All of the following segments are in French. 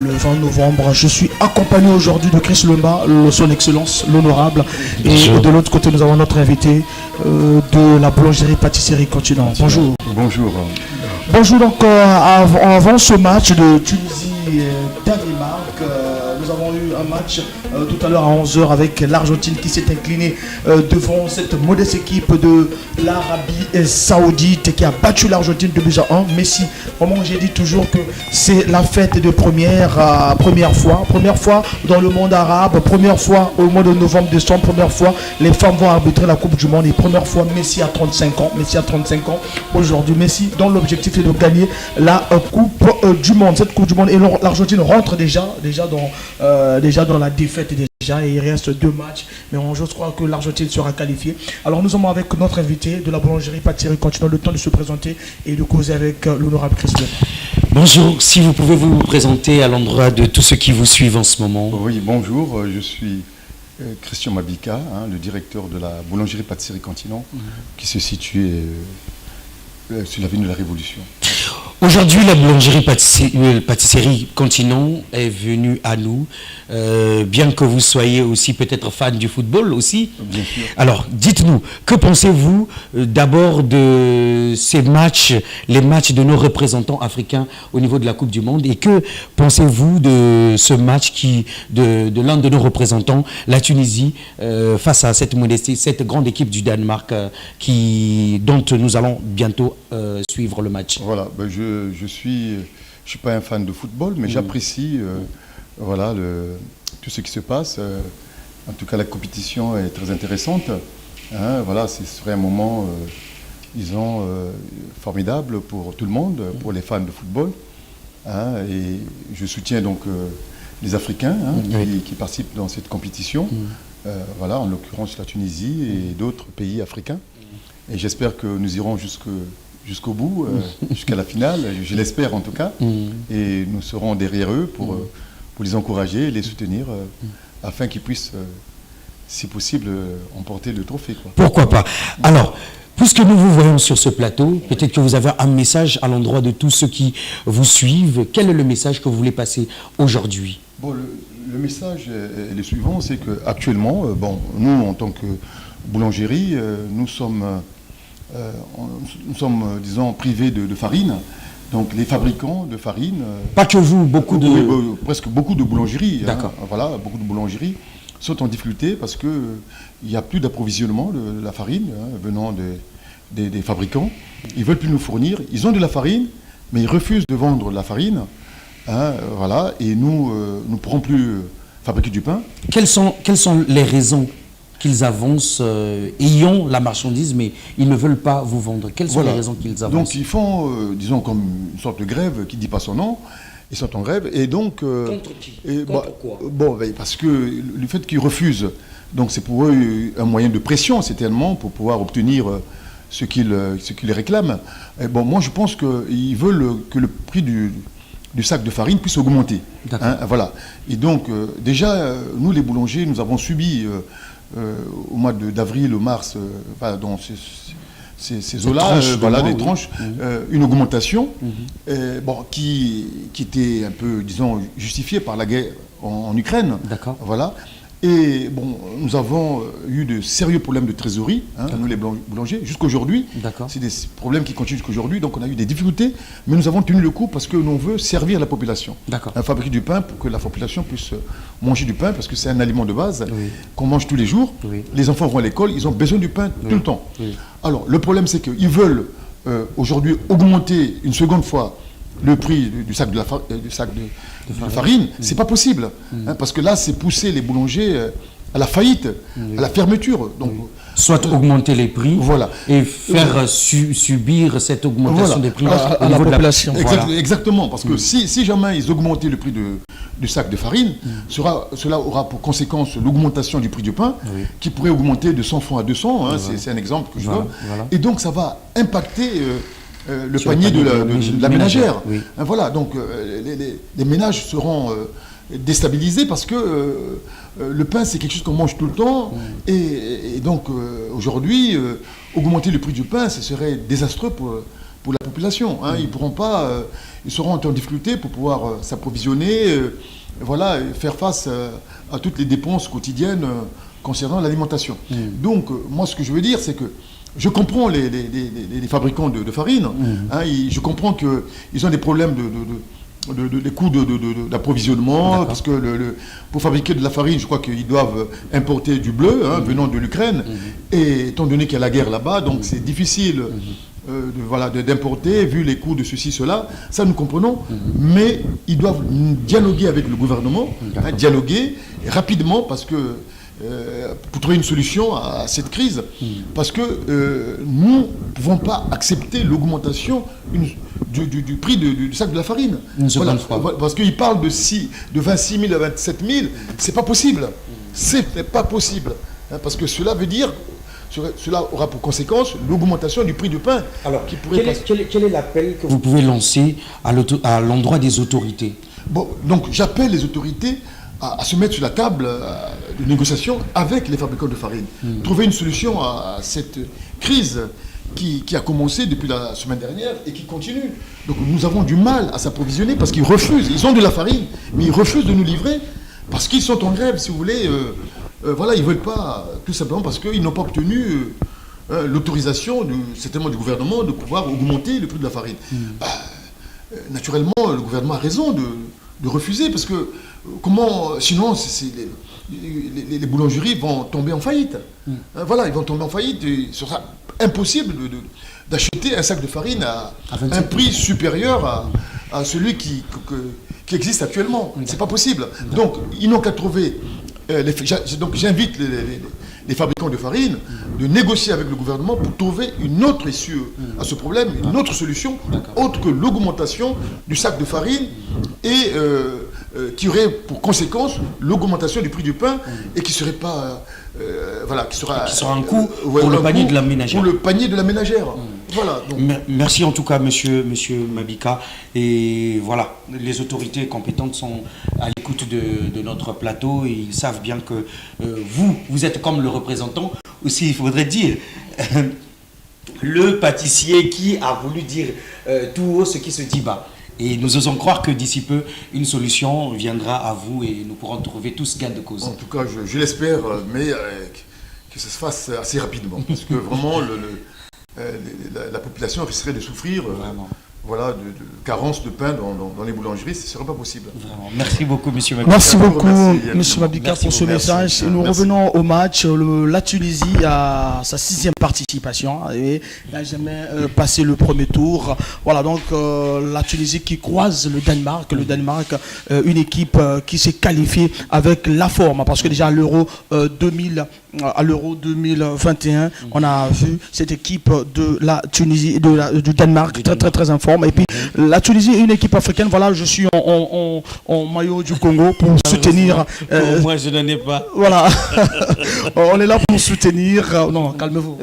Le 20 novembre, je suis accompagné aujourd'hui de Chris Lemba, son excellence, l'honorable. Et de l'autre côté, nous avons notre invité de la boulangerie-pâtisserie Continent. Bonjour. Bonjour. Bonjour, donc avant ce match de Tunisie-Danemark, nous avons eu un match tout à l'heure à 11h avec l'Argentine qui s'est inclinée devant cette modeste équipe de l'Arabie Saoudite qui a battu l'Argentine 2-1. Messi, vraiment j'ai dit toujours que c'est la fête de première fois dans le monde arabe, première fois au mois de novembre-décembre, première fois les femmes vont arbitrer la Coupe du Monde et première fois Messi a 35 ans. Aujourd'hui Messi dont l'objectif est de gagner la Coupe du Monde, cette Coupe du Monde, et l'Argentine rentre déjà dans la défaite déjà, et il reste 2 matchs, mais je crois que l'Argentine sera qualifiée. Alors nous sommes avec notre invité de la boulangerie-pâtisserie Continent, le temps de se présenter et de causer avec l'honorable Chris Lemba. Bonjour, si vous pouvez vous présenter à l'endroit de tous ceux qui vous suivent en ce moment. Oui, bonjour, je suis Christian Mabika, le directeur de la boulangerie-pâtisserie Continent, qui se situe sur l'avenue de la Révolution. Aujourd'hui, la boulangerie-pâtisserie Continent est venue à nous, bien que vous soyez aussi peut-être fan du football aussi. Bien sûr. Alors, dites-nous, que pensez-vous d'abord de ces matchs, les matchs de nos représentants africains au niveau de la Coupe du Monde, et que pensez-vous de ce match de l'un de nos représentants, la Tunisie, face à cette grande équipe du Danemark dont nous allons bientôt suivre le match? Voilà, ben je suis pas un fan de football, mais j'apprécie tout ce qui se passe. En tout cas, la compétition est très intéressante. Voilà, ce serait un moment, disons, formidable pour tout le monde, pour les fans de football. Et je soutiens donc les Africains qui participent dans cette compétition. Voilà, en l'occurrence la Tunisie et d'autres pays africains. Et j'espère que nous irons jusqu'au bout, jusqu'à la finale, je l'espère en tout cas, et nous serons derrière eux pour les encourager, les soutenir, afin qu'ils puissent, si possible, emporter le trophée, quoi. Pourquoi pas? Alors, puisque nous vous voyons sur ce plateau, peut-être que vous avez un message à l'endroit de tous ceux qui vous suivent. Quel est le message que vous voulez passer aujourd'hui? Bon, le message est le suivant, c'est qu'actuellement, nous, en tant que boulangerie, nous sommes, disons, privés de farine. Donc les fabricants de farine... Pas que vous, beaucoup de... presque beaucoup de boulangeries. D'accord. Voilà, beaucoup de boulangeries sont en difficulté parce qu'il n'y a plus d'approvisionnement de la farine venant des fabricants. Ils ne veulent plus nous fournir. Ils ont de la farine, mais ils refusent de vendre la farine. Voilà, et nous ne pourrons plus fabriquer du pain. Quelles sont les raisons qu'ils avancent, ayant la marchandise, mais ils ne veulent pas vous vendre? Quelles sont les raisons qu'ils avancent? Donc ils font, disons, comme une sorte de grève qui ne dit pas son nom. Ils sont en grève et donc... Contre qui? Contre quoi? Parce que le fait qu'ils refusent, donc c'est pour eux un moyen de pression, certainement, pour pouvoir obtenir ce qu'ils réclament. Et moi je pense qu'ils veulent que le prix du sac de farine puisse augmenter. Voilà. Et donc déjà, nous les boulangers, nous avons subi... au mois d'avril ou mars, dans ces eaux-là, des tranches, une augmentation qui était un peu, disons, justifiée par la guerre en Ukraine. D'accord. Voilà. Et nous avons eu de sérieux problèmes de trésorerie, nous les boulangers, jusqu'aujourd'hui. C'est des problèmes qui continuent jusqu'aujourd'hui, donc on a eu des difficultés, mais nous avons tenu le coup parce que l'on veut servir la population. Fabriquer du pain pour que la population puisse manger du pain, parce que c'est un aliment de base qu'on mange tous les jours. Les enfants vont à l'école, ils ont besoin du pain tout le temps. Alors le problème c'est qu'ils veulent aujourd'hui augmenter une seconde fois le prix du sac de farine. C'est pas possible, parce que là, c'est pousser les boulangers à la faillite, à la fermeture. Donc, soit augmenter les prix et faire subir cette augmentation des prix à la population. Exactement, parce que si jamais ils augmentaient le prix du sac de farine, cela aura pour conséquence l'augmentation du prix du pain, qui pourrait augmenter de 100 francs à 200, c'est un exemple que je donne. Et donc ça va impacter... le panier de la ménagère. Voilà, donc les ménages seront déstabilisés parce que le pain, c'est quelque chose qu'on mange tout le temps. Et donc, aujourd'hui, augmenter le prix du pain, ce serait désastreux pour la population. Ils ne pourront pas ils seront en difficulté pour pouvoir s'approvisionner, voilà, et faire face à toutes les dépenses quotidiennes concernant l'alimentation. Donc, moi, ce que je veux dire, c'est que je comprends les fabricants de farine. Hein, je comprends qu'ils ont des problèmes des coûts d'approvisionnement, parce que pour fabriquer de la farine, je crois qu'ils doivent importer du bleu venant de l'Ukraine. Et étant donné qu'il y a la guerre là-bas, donc c'est difficile d'importer, vu les coûts de ceci, cela. Ça, nous comprenons. Mais ils doivent dialoguer avec le gouvernement, dialoguer rapidement, parce que pour trouver une solution à cette crise, parce que nous ne pouvons pas accepter l'augmentation du prix du sac de la farine. Parce qu'ils parlent de 26 000 à 27 000, c'est pas possible. C'est pas possible. Parce que cela veut dire, cela aura pour conséquence l'augmentation du prix du pain. Alors, quel est l'appel que vous pouvez lancer à l'endroit des autorités? Bon, donc j'appelle les autorités à se mettre sur la table de négociation avec les fabricants de farine. Trouver une solution à cette crise qui a commencé depuis la semaine dernière et qui continue. Donc nous avons du mal à s'approvisionner parce qu'ils refusent. Ils ont de la farine, mais ils refusent de nous livrer parce qu'ils sont en grève, si vous voulez. Voilà, ils ne veulent pas, tout simplement parce qu'ils n'ont pas obtenu l'autorisation, certainement du gouvernement, de pouvoir augmenter le prix de la farine. Naturellement, le gouvernement a raison de refuser, parce que sinon les boulangeries vont tomber en faillite. Voilà, ils vont tomber en faillite et il sera impossible d'acheter un sac de farine à un prix supérieur à celui qui existe actuellement. C'est pas possible. Donc ils n'ont qu'à trouver. Donc j'invite les fabricants de farine de négocier avec le gouvernement pour trouver une autre issue à ce problème, une autre solution, autre que l'augmentation du sac de farine et qui aurait pour conséquence l'augmentation du prix du pain et qui serait pas qui sera un coût pour le panier de la ménagère. Pour le panier de la ménagère. Voilà. Donc. Merci en tout cas, monsieur Mabika. Et voilà, les autorités compétentes sont à l'écoute de notre plateau et ils savent bien que vous êtes comme le représentant, aussi il faudrait dire, le pâtissier qui a voulu dire tout haut ce qui se dit bas. Et nous osons croire que d'ici peu, une solution viendra à vous et nous pourrons trouver tous gain de cause. En tout cas, je l'espère, mais que ça se fasse assez rapidement. Parce que vraiment, la population risquerait de souffrir de carence de pain dans les boulangeries. Ce ne serait pas possible. Vraiment. Merci beaucoup, monsieur Mabika. Merci beaucoup, monsieur Mabika, pour ce message. Et nous revenons au match. La Tunisie a sa 6e participation et n'a jamais passé le premier tour. Voilà, donc la Tunisie qui croise le Danemark. Le Danemark, une équipe qui s'est qualifiée avec la forme. Parce que déjà à l'Euro 2021, on a vu cette équipe de la Tunisie, du Danemark, très en forme. Et puis la Tunisie est une équipe africaine. Voilà, je suis en maillot du Congo pour soutenir. Moi, je n'en ai pas. Voilà, on est là pour soutenir. Non, calmez-vous.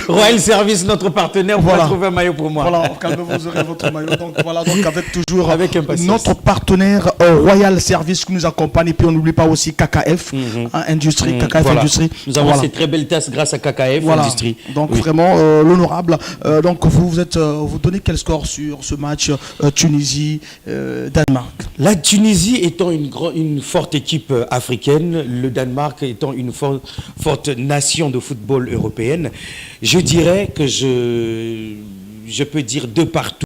Royal Service, notre partenaire, pour trouver un maillot pour moi. Voilà, calmez-vous, vous aurez votre maillot. Donc voilà, donc avec toujours notre partenaire Royal Service qui nous accompagne. Et puis on n'oublie pas aussi KKF Industrie. KKF Industrie. Nous avons ces très belles tasses grâce à KKF Industrie. Donc vraiment l'honorable. Donc vous donnez quel score sur ce match Tunisie-Danemark? La Tunisie étant une forte équipe africaine, le Danemark étant une forte nation de football européenne, je dirais que je peux dire de partout.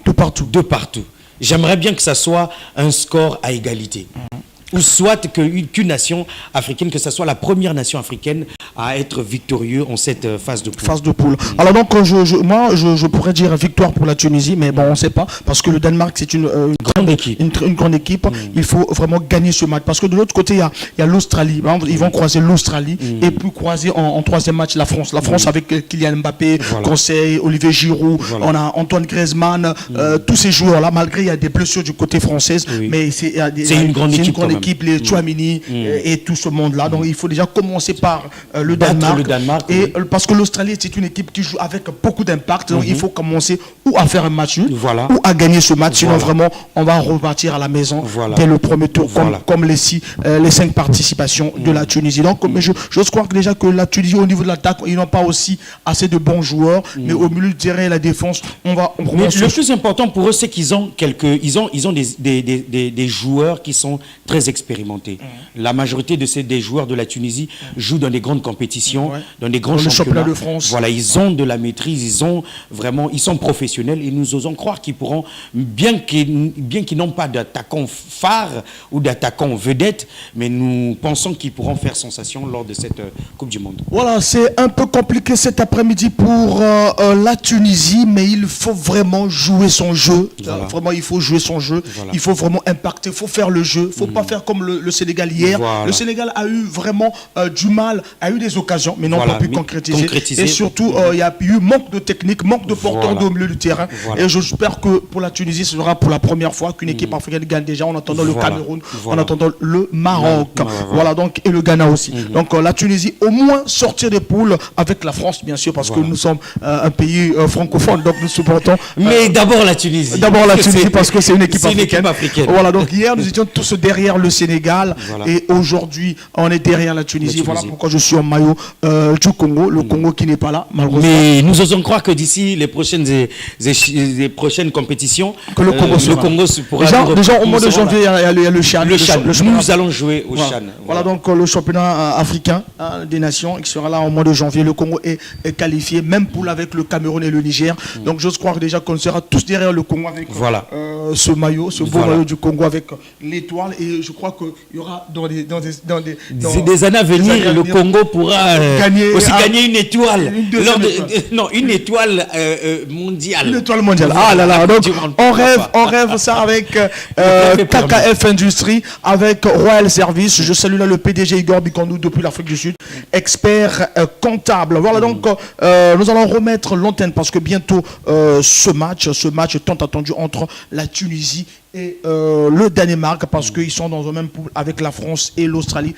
De partout. J'aimerais bien que ça soit un score à égalité. Ou soit qu'une nation africaine, que ce soit la première nation africaine à être victorieux en cette phase de poule. Alors donc, je pourrais dire victoire pour la Tunisie, mais bon, on ne sait pas, parce que le Danemark, c'est une grande équipe. Une grande équipe. Il faut vraiment gagner ce match. Parce que de l'autre côté, il y a l'Australie. Ils vont croiser l'Australie et puis croiser en troisième match la France. La France avec Kylian Mbappé, Conseil, Olivier Giroud, on a Antoine Griezmann, tous ces joueurs-là, malgré il y a des blessures du côté français, mais c'est une grande équipe. équipes, les Chouamini et tout ce monde-là. Donc il faut déjà commencer par le Danemark. Et parce que l'Australie, c'est une équipe qui joue avec beaucoup d'impact. Donc il faut commencer ou à faire un match nul, ou à gagner ce match. Sinon vraiment, on va repartir à la maison dès le premier tour, comme les 5 participations de la Tunisie. Donc mais j'ose croire que déjà que la Tunisie, au niveau de l'attaque, ils n'ont pas aussi assez de bons joueurs. Mais au milieu de terrain et la défense, on va le plus important pour eux, c'est qu'ils ont des joueurs qui sont très expérimentés. La majorité des joueurs de la Tunisie jouent dans des grandes compétitions, dans des grands championnats de France. Voilà, ils ont de la maîtrise, ils sont professionnels et nous osons croire qu'ils pourront, bien qu'ils n'ont pas d'attaquants phares ou d'attaquants vedettes, mais nous pensons qu'ils pourront faire sensation lors de cette Coupe du Monde. Voilà, c'est un peu compliqué cet après-midi pour la Tunisie, mais il faut vraiment jouer son jeu. Voilà. Vraiment, il faut jouer son jeu. Voilà. Il faut vraiment impacter, il faut faire le jeu. Il ne faut pas faire comme le Sénégal hier. Voilà. Le Sénégal a eu vraiment du mal, a eu des occasions, mais n'ont pas pu concrétiser. Et surtout, il y a eu manque de technique, manque de porteurs au milieu du terrain. Et j'espère que pour la Tunisie, ce sera pour la première fois qu'une équipe africaine gagne déjà en attendant le Cameroun, en attendant le Maroc. Voilà, donc, et le Ghana aussi. Donc la Tunisie, au moins sortir des poules avec la France, bien sûr, parce que nous sommes un pays francophone, donc nous supportons. Mais d'abord la Tunisie. D'abord la Tunisie, parce que c'est une équipe africaine. Voilà, donc hier, nous étions tous derrière le Sénégal, et aujourd'hui, on est derrière la Tunisie. Voilà pourquoi je suis en maillot du Congo, le Congo qui n'est pas là, malheureusement. Mais nous osons croire que d'ici les prochaines compétitions, que le Congo pourra. Déjà au mois de janvier, il y a le Chan. Nous allons jouer au Chan. Voilà donc le championnat africain des nations qui sera là au mois de janvier. Le Congo est qualifié, même poule avec le Cameroun et le Niger. Donc j'ose croire déjà qu'on sera tous derrière le Congo avec ce maillot, ce beau maillot du Congo avec l'étoile. Et je crois qu'il y aura dans des années à venir, le Congo pourra gagner une étoile. Une étoile mondiale. Une étoile mondiale. Ah là là. Donc on rêve ça avec KKF Industrie, avec Royal Service. Je salue là le PDG Igor Bikondou depuis l'Afrique du Sud, expert comptable. Voilà donc nous allons remettre l'antenne parce que bientôt ce match tant attendu entre la Tunisie et le Danemark, parce qu'ils sont dans un même pool avec la France et l'Australie.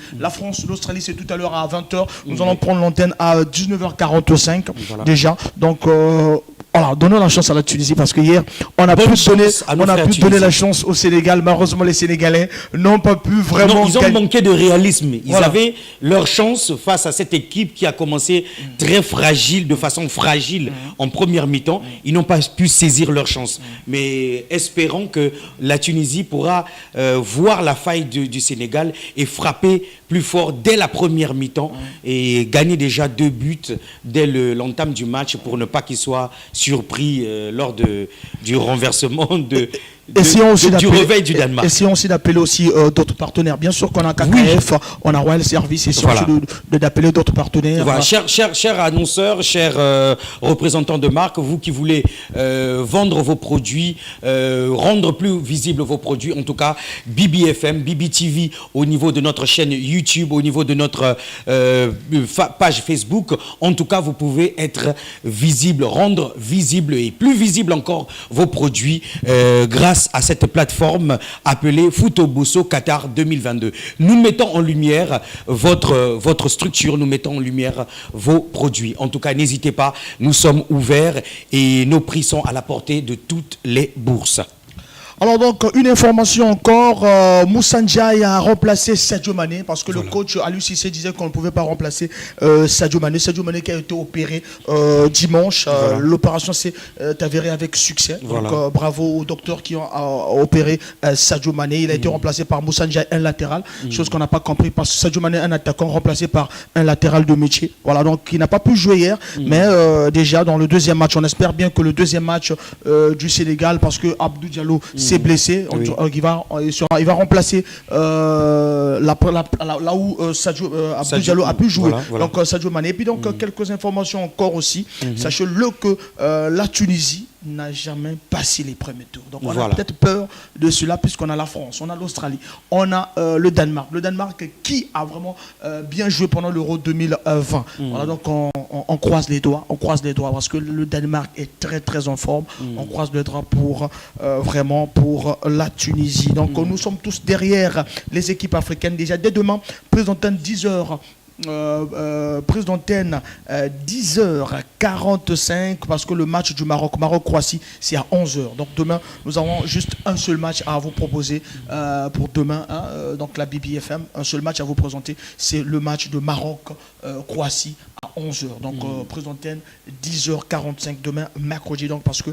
L'Australie c'est tout à l'heure à 20h. Nous allons prendre l'antenne à 19h45 déjà. Donc voilà, donnons la chance à la Tunisie parce que hier, on a pu donner la chance au Sénégal. Malheureusement, les Sénégalais n'ont pas pu vraiment... Non, ils ont manqué de réalisme. Ils avaient leur chance face à cette équipe qui a commencé très fragile, de façon fragile en première mi-temps. Ils n'ont pas pu saisir leur chance. Mais espérons que la Tunisie pourra voir la faille du Sénégal et frapper plus fort dès la première mi-temps et gagner déjà 2 buts dès l'entame du match pour ne pas qu'ils soient surpris lors du renversement du réveil du Danemark. Essayons aussi d'appeler aussi d'autres partenaires. Bien sûr qu'on a KKF, on a Royal Service, et d'appeler d'autres partenaires. Voilà. Chers annonceurs, chers représentants de marque, vous qui voulez vendre vos produits, rendre plus visibles vos produits, en tout cas BBFM, BBTV au niveau de notre chaîne YouTube, au niveau de notre page Facebook, en tout cas vous pouvez être visible, rendre visible et plus visible encore vos produits grâce à cette plateforme appelée Futoboso Qatar 2022. Nous mettons en lumière votre structure, nous mettons en lumière vos produits. En tout cas, n'hésitez pas, nous sommes ouverts et nos prix sont à la portée de toutes les bourses. Alors donc, une information encore, Moussa Ndiaye a remplacé Sadio Mané parce que le coach Aliou Cissé disait qu'on ne pouvait pas remplacer Sadio Mané. Sadio Mané qui a été opéré dimanche. L'opération s'est avérée avec succès. Donc bravo aux docteurs qui ont opéré Sadio Mané. Il a été remplacé par Moussa Ndiaye, un latéral, chose qu'on n'a pas compris parce que Sadio Mané, un attaquant remplacé par un latéral de métier. Voilà, donc il n'a pas pu jouer hier, mais déjà dans le deuxième match, on espère bien que le deuxième match du Sénégal, parce que Abdou Diallo s'est blessé, il va remplacer là où Abdou Diallo a pu jouer, donc Sadio Mané. Et puis donc quelques informations encore aussi. Sachez-le que la Tunisie n'a jamais passé les premiers tours. Donc on a Voilà. peut-être peur de cela puisqu'on a la France, on a l'Australie, on a le Danemark. Le Danemark qui a vraiment bien joué pendant l'Euro 2020. Voilà, donc on croise les doigts, parce que le Danemark est très très en forme. On croise les doigts pour vraiment pour la Tunisie. Donc nous sommes tous derrière les équipes africaines déjà dès demain, prise d'antenne 10h. Prise d'antenne 10h45 parce que le match du Maroc-Croatie c'est à 11h. Donc demain nous avons juste un seul match à vous proposer pour demain, hein, donc la BBFM, un seul match à vous présenter, c'est le match de Maroc-Croatie à 11h. Donc prise d'antenne 10h45 demain mercredi, donc parce que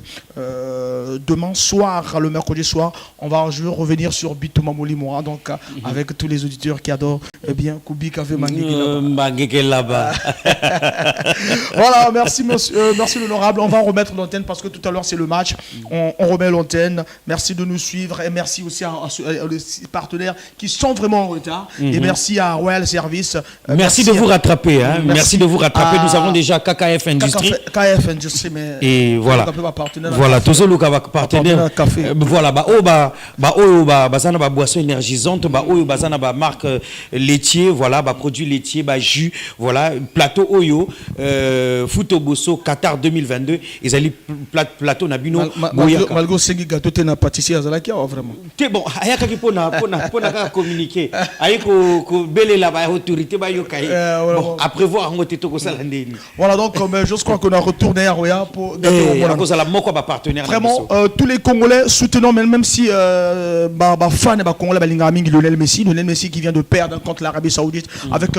demain soir, le mercredi soir, on va revenir sur Bitouma Molimoa, donc avec tous les auditeurs qui adorent bien Koubi Café Mangui. Là-bas. Voilà, merci l'honorable. On va remettre l'antenne parce que tout à l'heure c'est le match. On remet l'antenne. Merci de nous suivre et merci aussi à les partenaires qui sont vraiment en retard. Et merci à Royal Service. Merci de vous rattraper. Hein. Merci de vous rattraper. Nous avons déjà KKF Industrie. KKF Industrie, mais et voilà. Partenaire. Voilà, tous ceux qui ont partenaire. Café. Voilà, bazana ba boisson énergisante, bazana ba marque laitier, voilà, ba produit laitier, ba jus, voilà, plateau Oyo, Futoboso Qatar 2022, ils allaient plateau nabino. Malgré ce qui gâteau t'es na pâtissier azalaki vraiment. T'es bon, ayaka ki pona communiquer, ayako belé la ba autorité ba yokai. Bon, à prévoir ngote to ko sala ndeni. Voilà, donc je crois qu'on a retourné à Roya pour vraiment tous les Congolais soutenons, même si fan et Congolais balinga mingi Lionel Messi qui vient de perdre contre l'Arabie Saoudite avec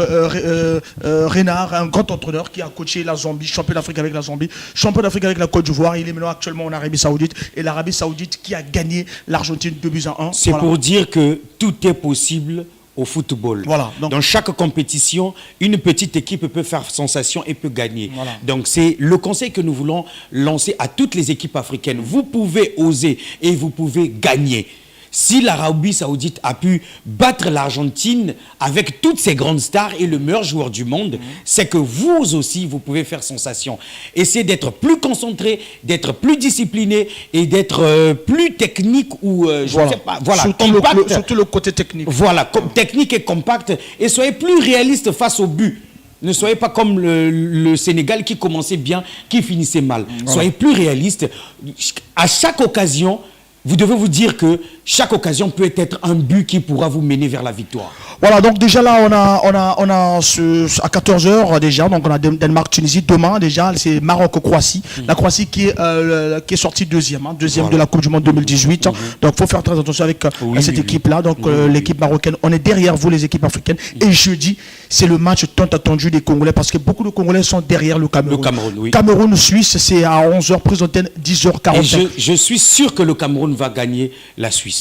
Renard, un grand entraîneur qui a coaché la Zambie, champion d'Afrique avec la Zambie, champion d'Afrique avec la Côte d'Ivoire. Il est maintenant actuellement en Arabie Saoudite et l'Arabie Saoudite qui a gagné l'Argentine 2-1. C'est pour dire que tout est possible au football. Voilà, donc, dans chaque compétition, une petite équipe peut faire sensation et peut gagner. Voilà. Donc c'est le conseil que nous voulons lancer à toutes les équipes africaines. Vous pouvez oser et vous pouvez gagner. Si l'Arabie Saoudite a pu battre l'Argentine avec toutes ses grandes stars et le meilleur joueur du monde, c'est que vous aussi, vous pouvez faire sensation. Essayez d'être plus concentré, d'être plus discipliné et d'être plus technique ou je ne sais pas. Voilà, surtout le côté technique. Voilà, technique et compact. Et soyez plus réaliste face au but. Ne soyez pas comme le Sénégal qui commençait bien, qui finissait mal. Voilà. Soyez plus réaliste. À chaque occasion, vous devez vous dire que chaque occasion peut être un but qui pourra vous mener vers la victoire. Voilà, donc déjà là, on a à 14h déjà, donc on a Danemark-Tunisie. Demain déjà, c'est Maroc-Croatie. La Croatie qui est sortie deuxième voilà. De la Coupe du Monde 2018. Donc il faut faire très attention avec cette équipe-là. Donc l'équipe marocaine, on est derrière vous les équipes africaines. Et jeudi, c'est le match tant attendu des Congolais parce que beaucoup de Congolais sont derrière le Cameroun. Cameroun-Suisse, c'est à 11h, prise d'antenne 10h45. Et je suis sûr que le Cameroun va gagner la Suisse.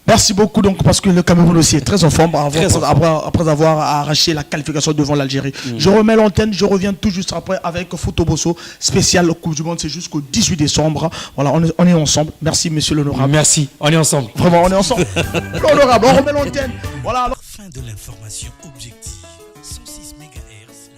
Merci beaucoup donc parce que le Cameroun aussi est très en forme après avoir arraché la qualification devant l'Algérie. Je remets l'antenne, je reviens tout juste après avec Futoboso spécial Coupe du Monde, c'est jusqu'au 18 décembre. Voilà, on est ensemble. Merci monsieur l'honorable. Merci, on est ensemble. Vraiment, on est ensemble. L'honorable, on remet l'antenne. Voilà. Alors... Fin de l'information objective. 106 MHz.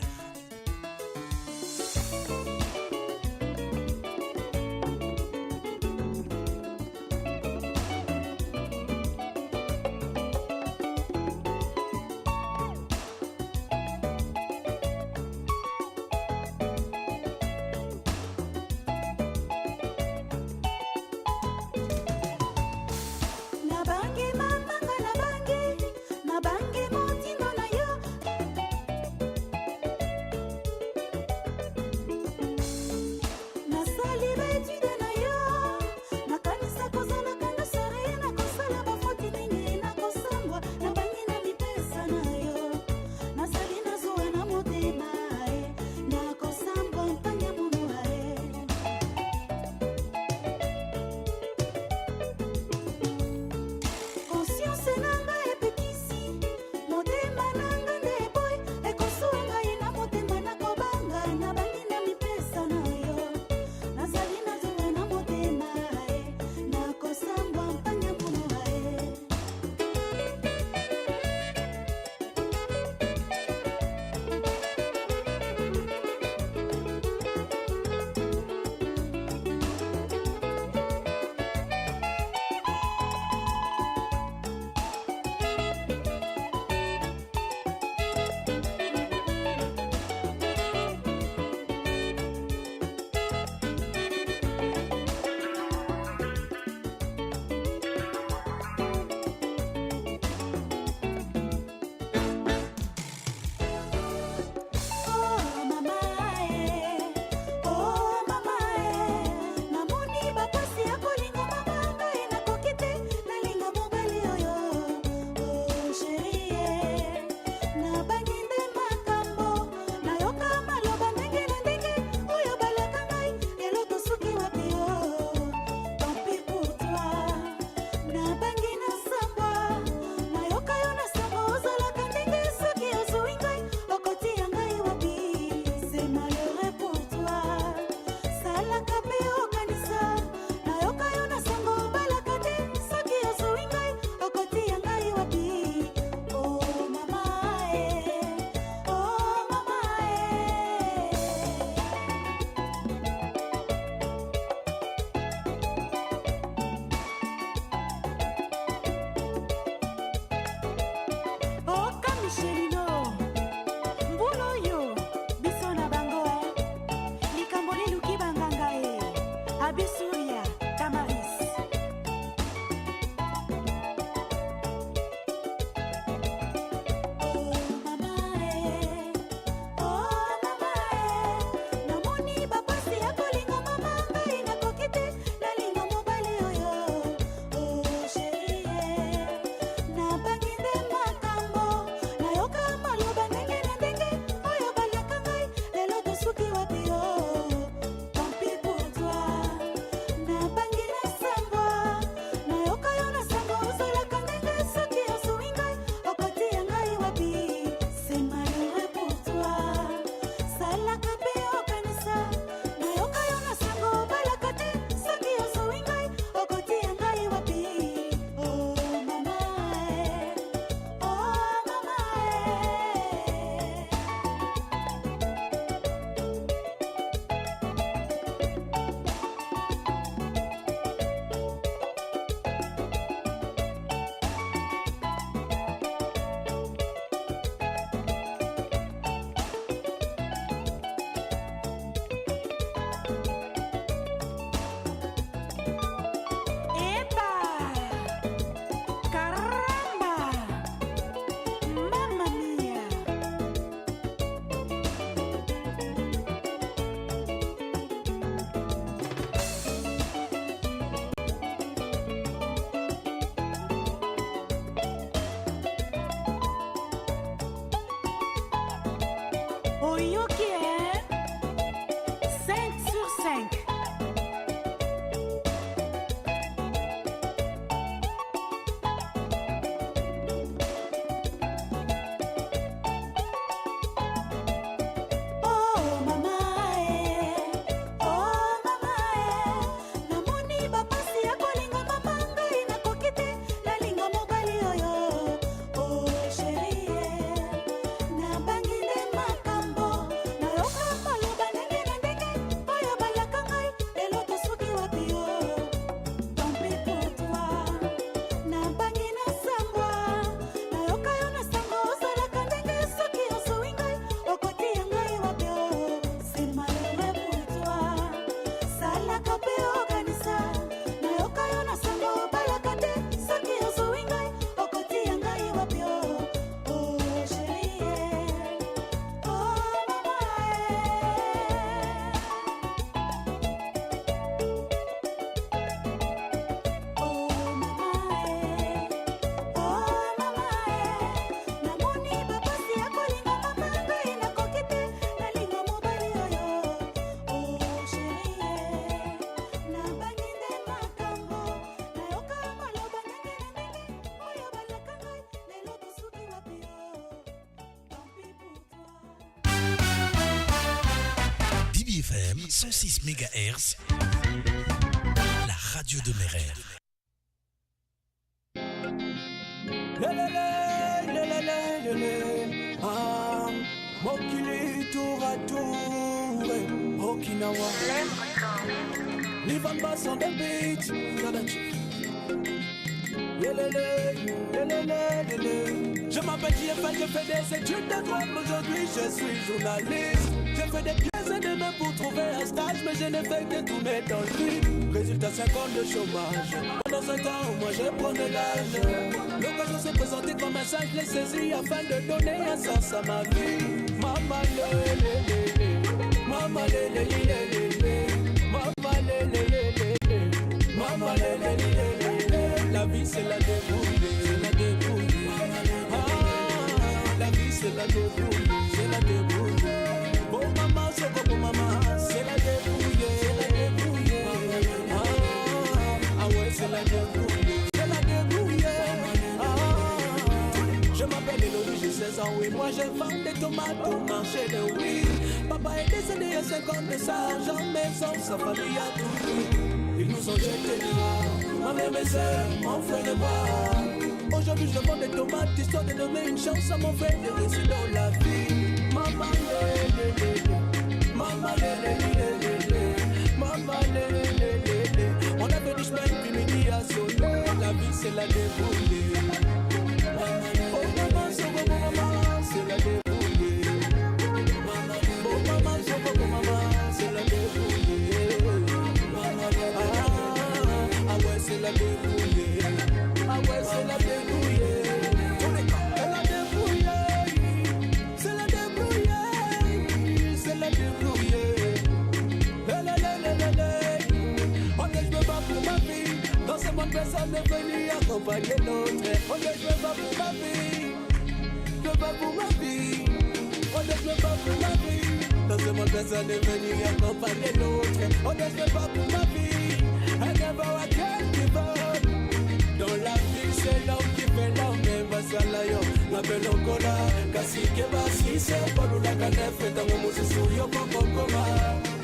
FM 106 MHz, la radio de mes rêves. Mokili tour à tour, Okinawa. Live and bass on the beat. Je m'appelle JFL, je fais des études de droit, mais aujourd'hui je suis journaliste. J'ai fait des pièces et des mains pour trouver un stage, mais je n'ai fait que tourner dans le vide. Résultat 5 ans de chômage. Pendant 5 ans, moi je prenais l'âge. L'occasion s'est présentée comme un singe, je l'ai saisi afin de donner un sens à ma vie. Mama lelelele, mama lelelele, mama lelelele, mama lelelele. La vie c'est la débrouille, c'est la débrouille. Ah, la vie c'est la débrouille, c'est la débrouille. Bon maman, c'est bon maman, c'est la débrouille, c'est la débrouille. Ah ouais, c'est la débrouille, c'est la débrouille. Je m'appelle Elodie, j'ai 16 ans, oui. Moi je vends des tomates au marché de oui. Papa est décédé il y a 5 ans de sa argent, maison, sa famille a tout pris. Ils nous ont jetés dehors, ma mère, mes soeurs, mon frère et moi. Aujourd'hui je vends des tomates, histoire de donner une chance à mon frère de réussir dans la vie. Maman, maman, maman, on a fait du chemin puis midi à sonner. La vie c'est la débrouille. Oh maman, c'est bon maman, c'est la débrouille. Oh maman, c'est bon maman, c'est la débrouille. Ah ouais, c'est la débrouille. Ah ouais, c'est la débrouille. C'est la débrouille. C'est la débrouille. C'est la débrouille. On ne peut pas pour ma vie. Dans ce monde, personne n'est venu accompagner l'autre. On ne peut pas pour ma vie. Je veux pas pour ma vie. On ne peut pas pour ma vie. Dans ce monde, personne n'est venu accompagner l'autre. On ne peut pas pour ma vie. I never again give up. Dans la vie, c'est l'homme qui fait l'homme. Mais Basalayo, ma belle Okola. Kasi Kebasi, c'est pas nous la canef. Et dans mon moussou, yo Kokokoma.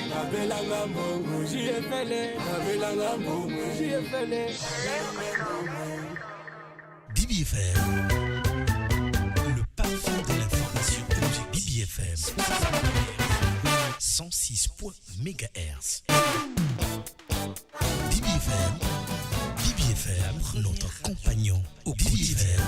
Ma belle Angambongo, j'y ai fait les. Ma belle Angambongo, j'y ai fait les. BBFM, le parfum de l'information objective. BBFM 106 MHz. BBFM, notre compagnon au quotidien.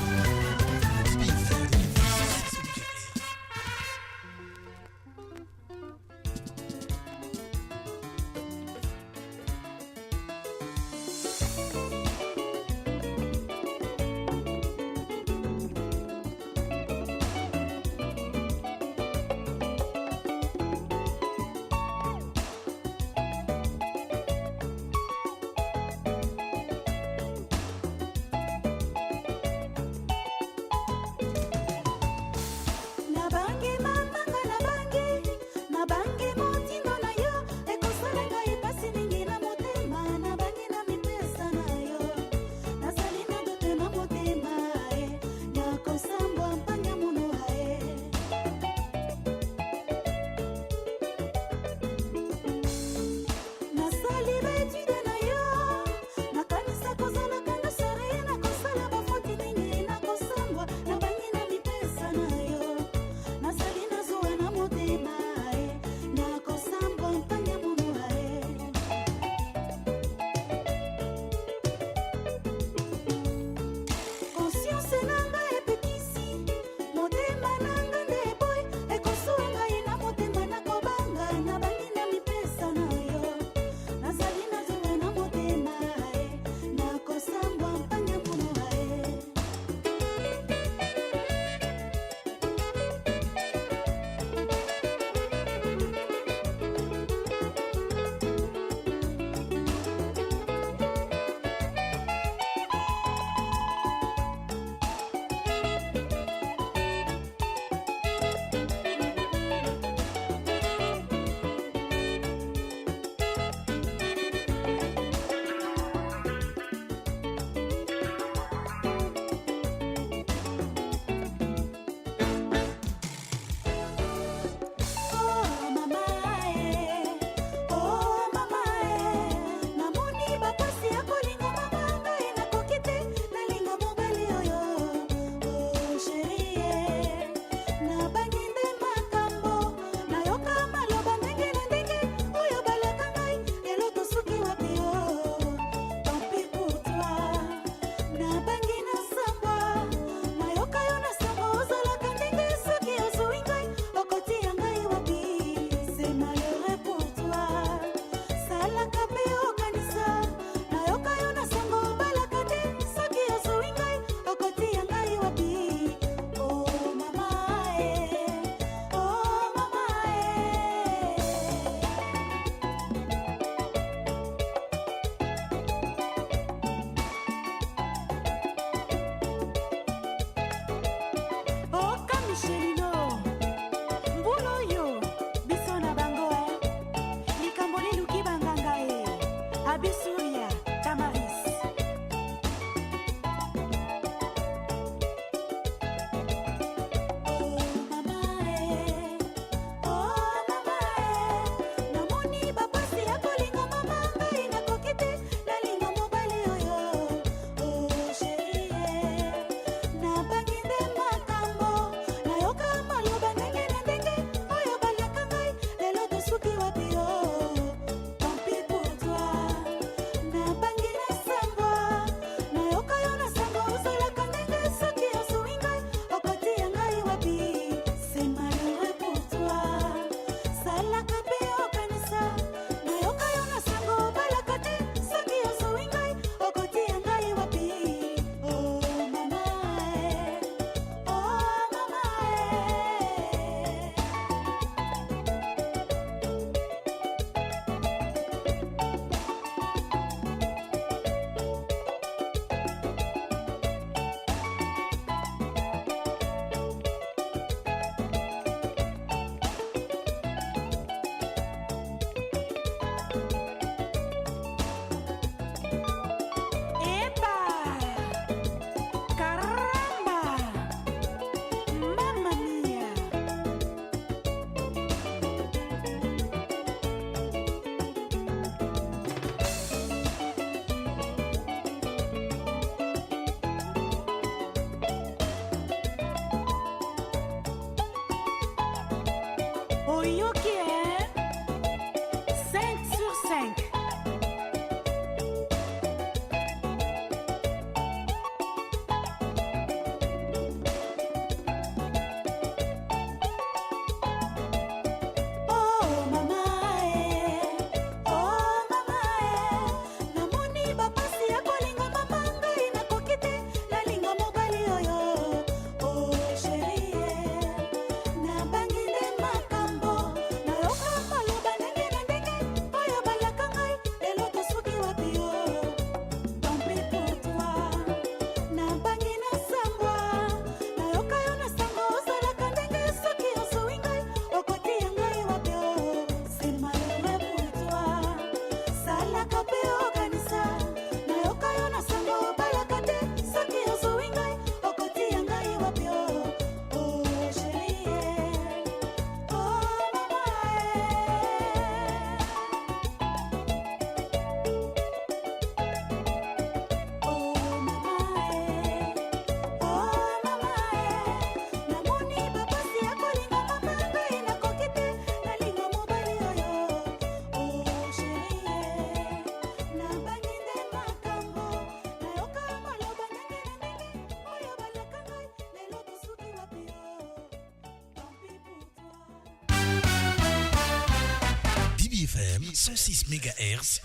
FM 106 MHz,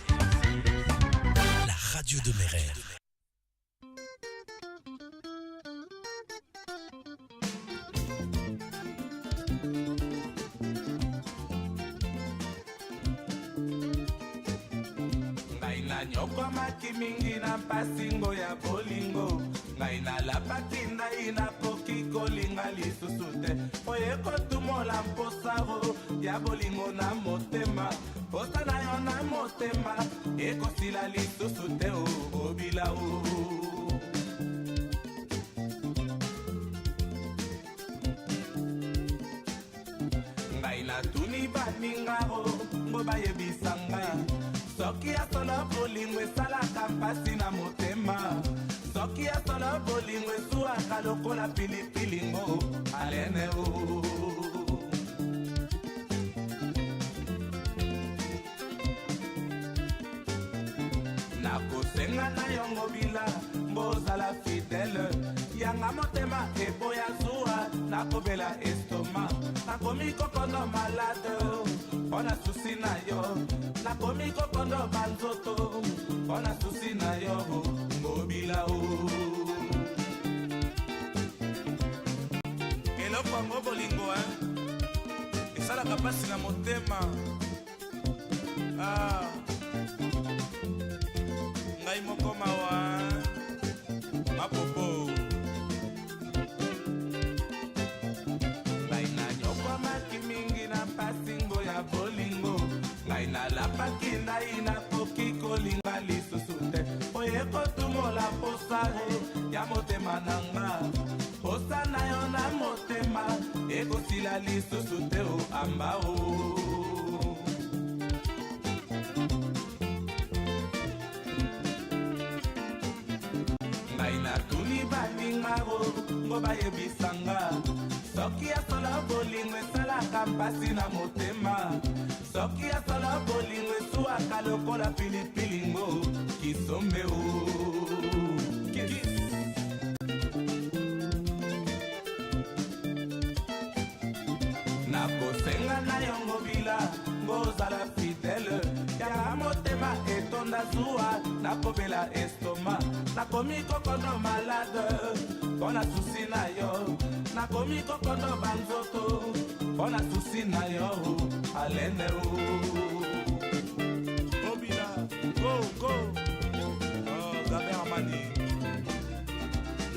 la radio de mes rêves. Nyokwa maki mingi na pasingo ya bolingo ngai na lapaki ndai na koki kolinga lisusu te oye kotumola mposaro ya bolingo na motema posa na yo na motema ekosila lisusu te obila o ngai na tuni baningaro ngo bayebisa ngai soki asolo bolingo esalaka mpasi na motema soki asolo bolingo esuwaka lokola pilipili ngo alene o nakosenga na yongo bila mbozala fidele yanga motema eboya zuwa nakobela estoma nakomi kokondo malade mpona susi na yo nakomi kokondo banzoto mpona susi na yo ngobila o eloko yango bolingo esalaka mpasi na motema ngai moko mawa mapopo ngai na nyokwa maki mingi na pasingo ya bolingo ngai na lapaki ndai na koki kolinga lisusu te oye kotumola posare ya motema na nga posa na yo na motema ekosila lisusu te o amba o ngai na tuni baningaro ngo bayebisanga soki asolo bolingo esalaka mpasi na motema soki asolo bolingo esuwaka lokola pilipili ngo kisombe o nakosenga na yongo bila ngozala fidele yanga motema etonda zuwa nakobela estoma nakomi kokondo malade mpona susi na yo nakomi kokondo banzoto mpona susi na yo alene o obila go Gaber Amani.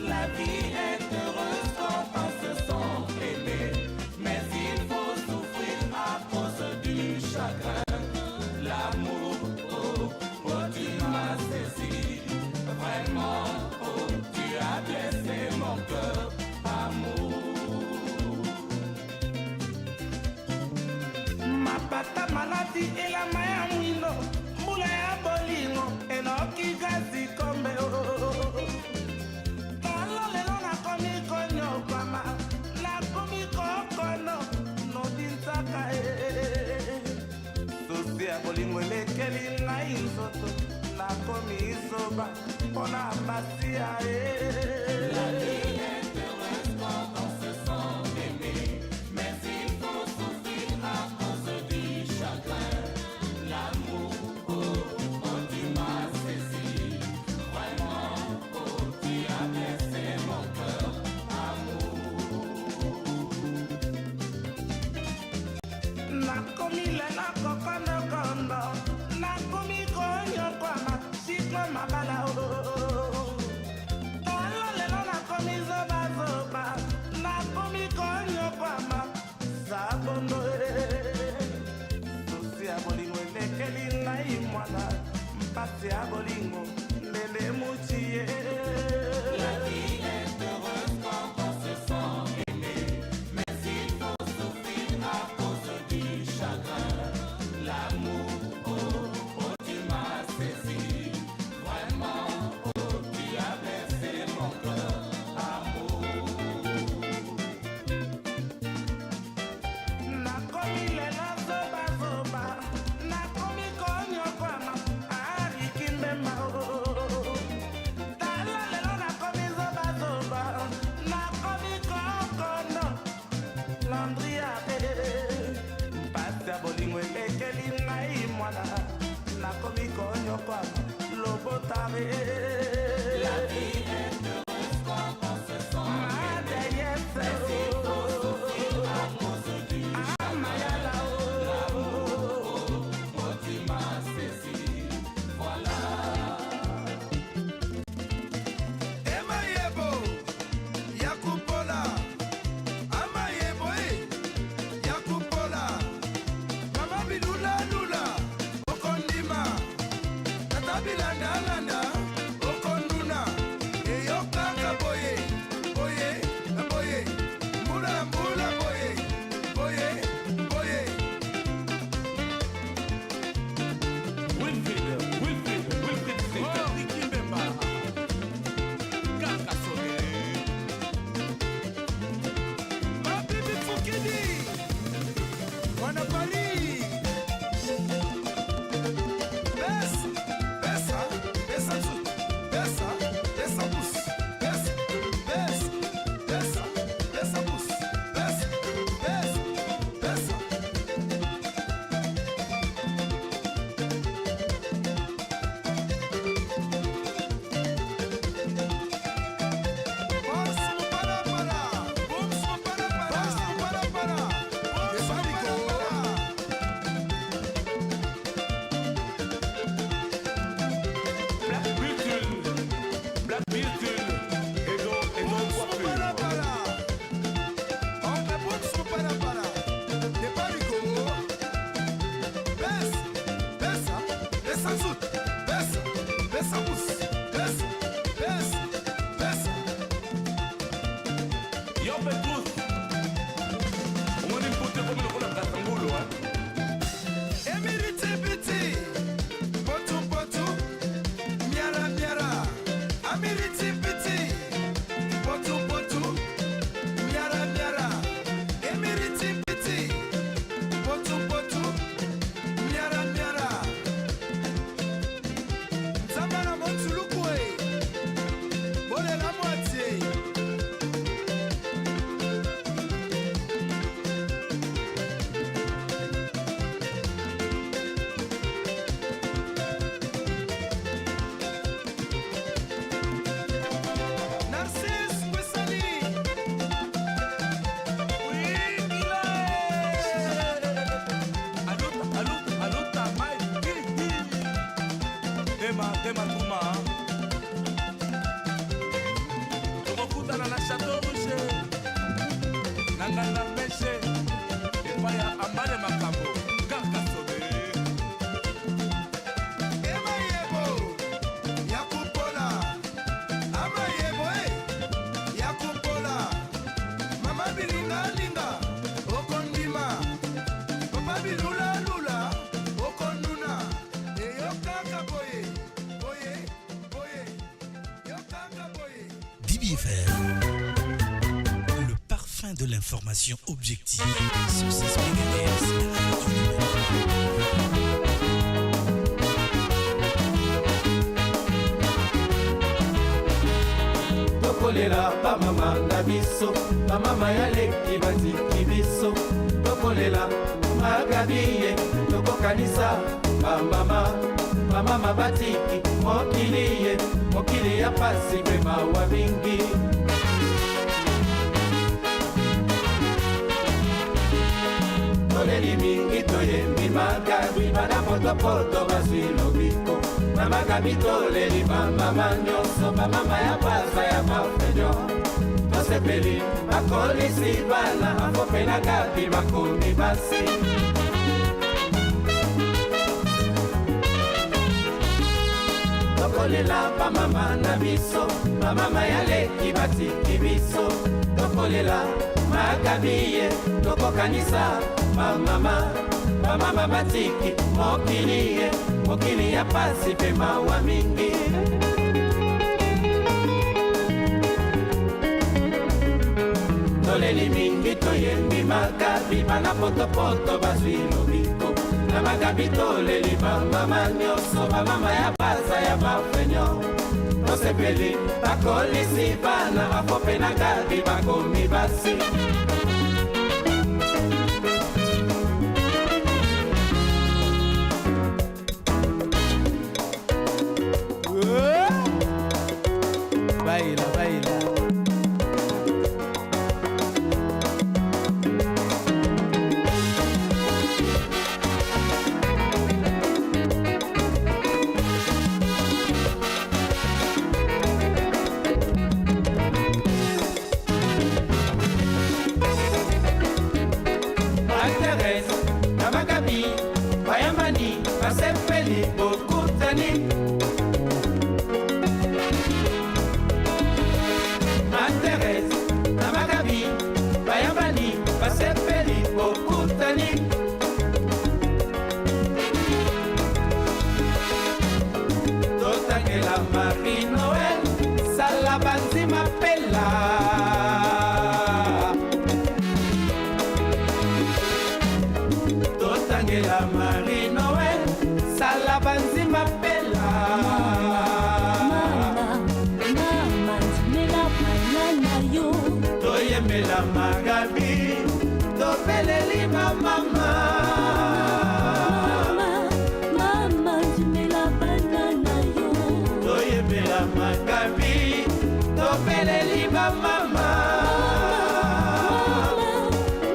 La vie est heureuse quand on se sent aimé, mais il faut souffrir à cause du chagrin. L'amour, tu m'as saisi. Vraiment, tu as blessé mon cœur, amour. Ma pata maladie et la maya mino, moula ya bolingo, et non Le parfum de l'information objective sur 6 MHz. Tokolela ba mama na biso, ba mama ya leki batiki biso. Tokolela magabiye, tokokanisa ba mama batiki mokiliye, mokili ya pasi pe mawa mingi. Toleli mingi toyembi magabi, bana potopoto baswi lobiko. Na magabi toleli ba mama nyonso, ba mama ya pasa ya bafenyo. Tosepeli bakolisi bana, afope na gabi bakomi basi. Tokolela ba mama na biso, ba mama ya leki batiki biso. Tokolela magabiye, tokokanisa ba mama batiki mokiliye, mokili ya pasi pe mawa mingi. Toleli mingi toyembi magabi, bana potopoto baswi lobiko. Na magabi toleli ba mama nyonso, ba mama ya pasa ya bafenyo. Tosepeli bakolisi bana, afope na gabi bakomi basi. Baila, baila. Magabi, Bayambani, Basepeli, Bokutani. Thérèse, Namagabi, Bayambani, Basepeli, Bokutani. Totangela Marie Noël, Salabanzi m'appella. Totangela Marie Noël, Salabanzi m'appella. Toyembela Magabi, topeleli ma mama. Mama, jimela banana yo. Toyembela Magabi, topeleli ma mama.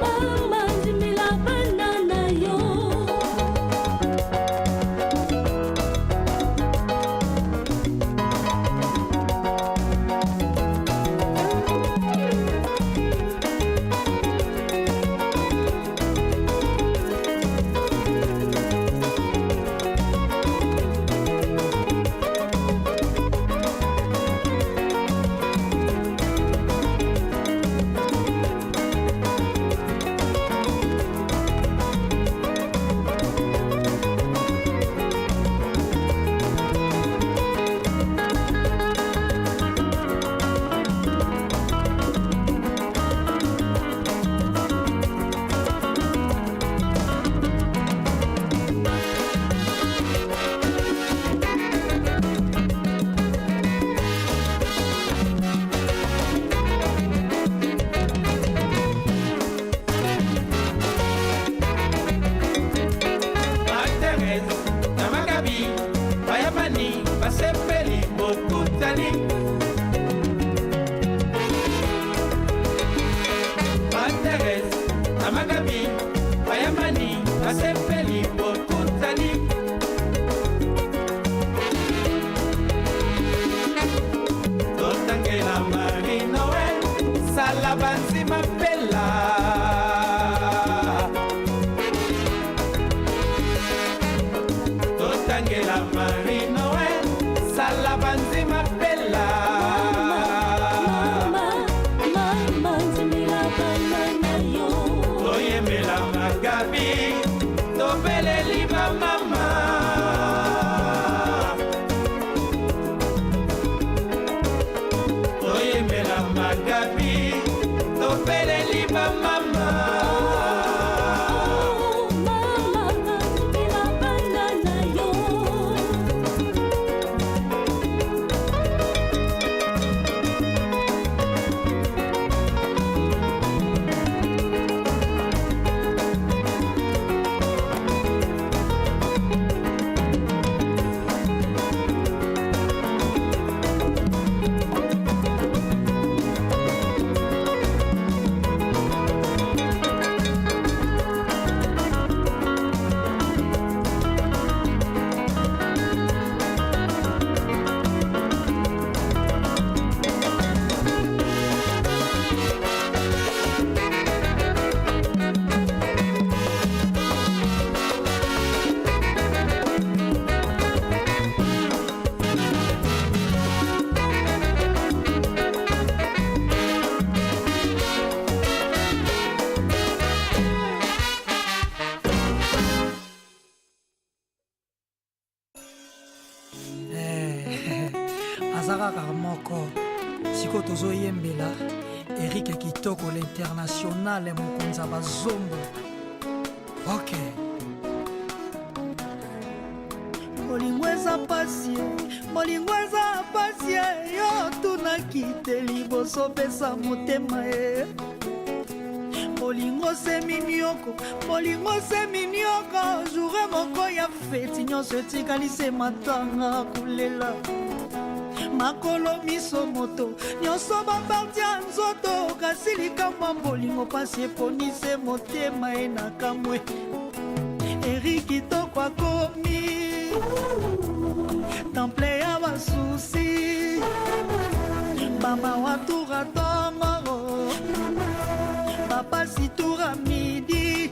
Mama, jimela banana yo. Thérèse na Magabi bayamani basepeli bokutani totangela Marie Noël sala banzima pela totangela Marie Noël sala banzima pela mama nzimela banana yo oyembela Magabi tobeleli bamama oyembela Magabi tobeleli bamama mama nzimela banana yo azakaka moko siko tozoyembela Eric Kitoko l'international mokonzi bazombo. Ok, molingo eza pasi yo tunaki te liboso pesa motema e molingo se minioko joure moko ya feti nyonso etikali se matanga kulela makolo miso moto nyonso baparti ya nzoto kasi likambo molingo pasi eponise motema e na kamwe Eric Kitoko akomi temple ya basusi bama watura tongo bapasi tura midi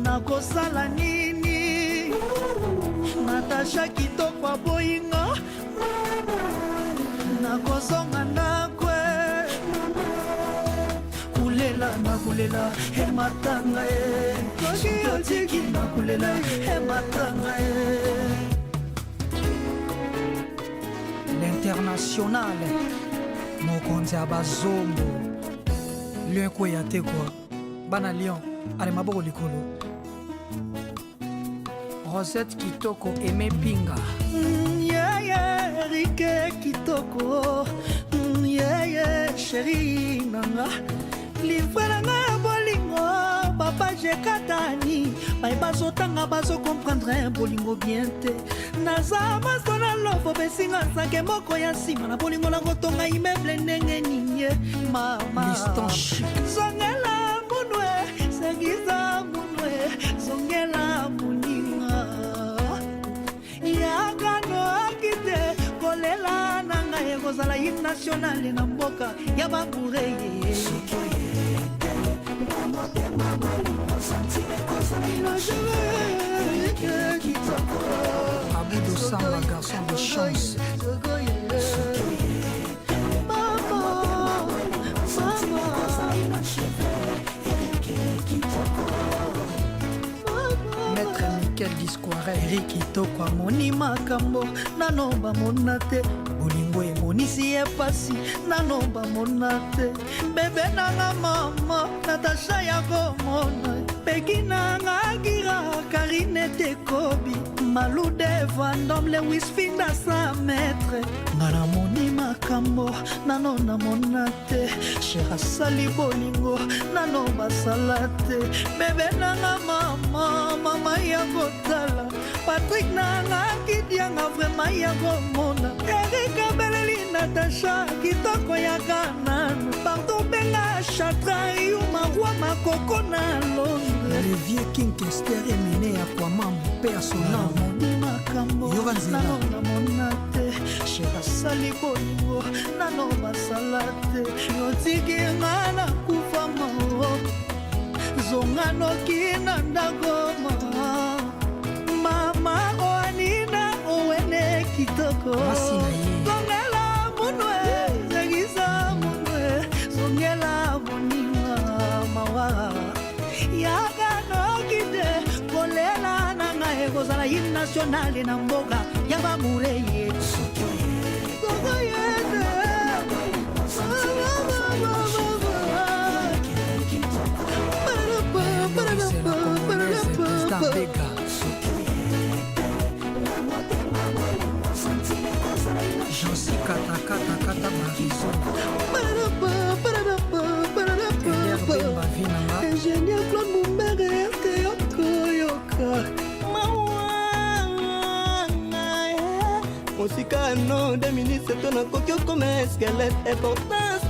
nakosala nini Natasha Kitoko aboyinga nakozonga ndakwe kulela hematanga e koki otiki nakulela hematanga e l'international mokonzi bazombo lion ekweya te kwa bana lion ale maboko likolo Rosette Kitoko Aimé Pinga Eric Kitoko chéri nanga livre nanga ya bolingo papa jekatani bai bazotanga bazokomprendre bolingo bien te naza maso na lofo besinga nzake moko ya nsima na bolingo nakotonga imeble ndenge ninye mama zongela munwe segiza munwe zongela muninga yakano akite kolela nanga ekozala hymne nationale na mboka ya babureye Abou Samba, garçon de chance. Maître Michael Discoire Eric Kitoko amoni makambo nano bamona te bolingo emonisi ye pasi nano bamona te bebe nanga mama Natasha ya komona peki nanga gira Karine te kobi Malou de Vandom Lewis Finda 100 mètres ngana moni makambo nano na monate Chera sali bolingo nano basala te bebe nanga mama ya kotala Patrick nanga kidianga vraiment ya komona Erika Beleli Natasha kitoko ya kananu Pardon benga chatra yuma roi makoko na Londres Le vieux King Kester emene ya kwa mamu personnel moni makambo nano na monate Chera sali bolingo nano basala te yotiki nga na kufa mao zonga noki na ndagoma mama oanina owene kitoko zongela munwe zegisa munwe zongela bonima mawa yaka nokite kolela nanga ekozala hymne nationale na mboka ya bamureye Jansi kata Marison Ingénieur Claude Mumbere Yoka Mosika no 2007 na kokyo comme squelette importance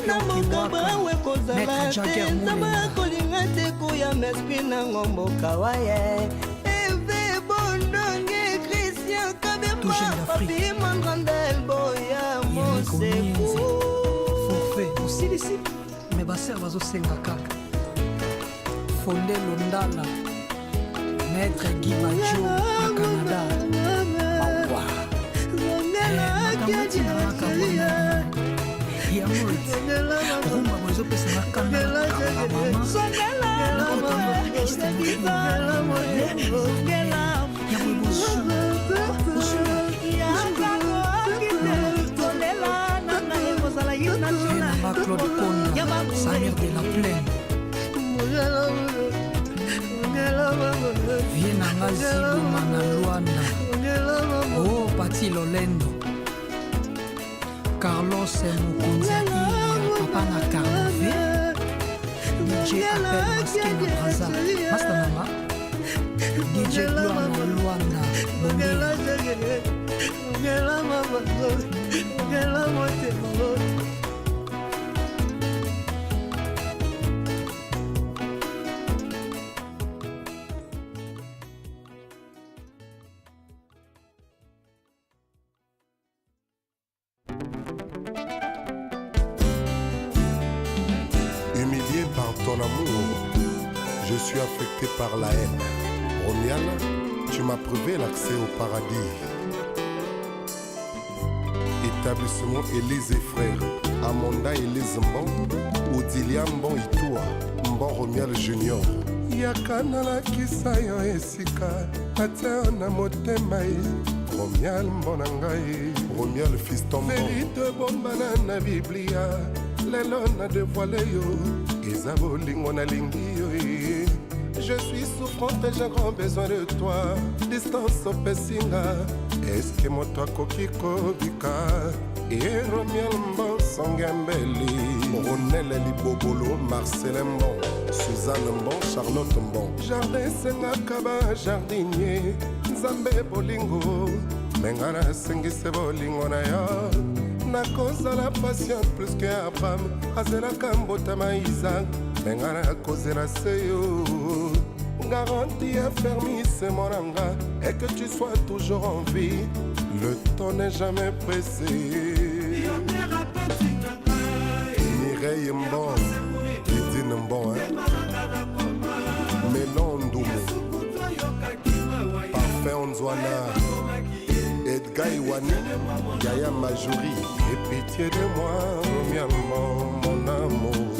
na mokaba we kozala te nzamba kolinga te kuya mesprit na ngomboka waye Eve Bondonge Christian Kabeba Papi Mandrandel Boya Moseku Forfait osilisi me baser bazosenga kaka Fondé Londala Maître Guy Majo na Canada Mawa rumba bazopesanga kanda Claude Konda, Samir de la Plaine Vienanga Ziluma na Luanda Oh Pati Lolendo Carlos Mukunzaki Papa na Carnové DJ Appel Masque na Braza Masta mama DJ Gloire na Luanda Bongela Humilié par ton amour, je suis affecté par la haine. Romial, tu m'as prouvé l'accès au paradis. Établissement Élise et frères, Amonda Élise Mbon, Odilia Mbon Itoua, Mbon Romial Junior. Yakana la kisayo esika, atia na motema ye. Romial Mbonangaye, Romial fiston Mbon. Vérité bombana na Biblia. Lelo na dévoilé yo Eza bolingo na lingi yo Je suis souffrante et j'ai grand besoin de toi Distance opesinga Est-ce que moto akoki kobika Et Romial Mbon Songembeli Ronel Libobolo Marcel Mbon Suzanne Mbon Charlotte Mbon Jardin Sengakaba jardinier Nzambe bolingo Mengana sengise bolingo na yo na cause la patience plus que Abraham azela kambotama Isaac mengana kozela seyo garantie affermissement nanga et que tu sois toujours en vie le temps n'est jamais pressé Mireille Mbon Lidine Mbon Melon Parfait Onzwana Edgar Iwani, Yaya Majouri, et pitié de moi, mon amour.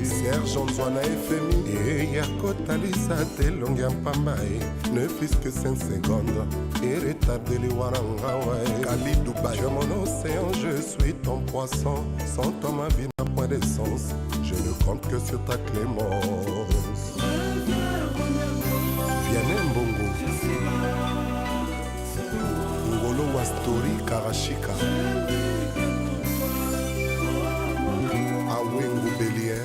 Serge Antoine FMI, et Yakota Lisa Telongia Pambaye, ne fût-ce que 5 secondes, et retardé les Warangawaï. Kali Dubaï, je mon océan, je suis ton poisson, sans toi ma vie n'a point d'essence, je ne compte que sur ta clémence. Viens Marachika Awengu Bélien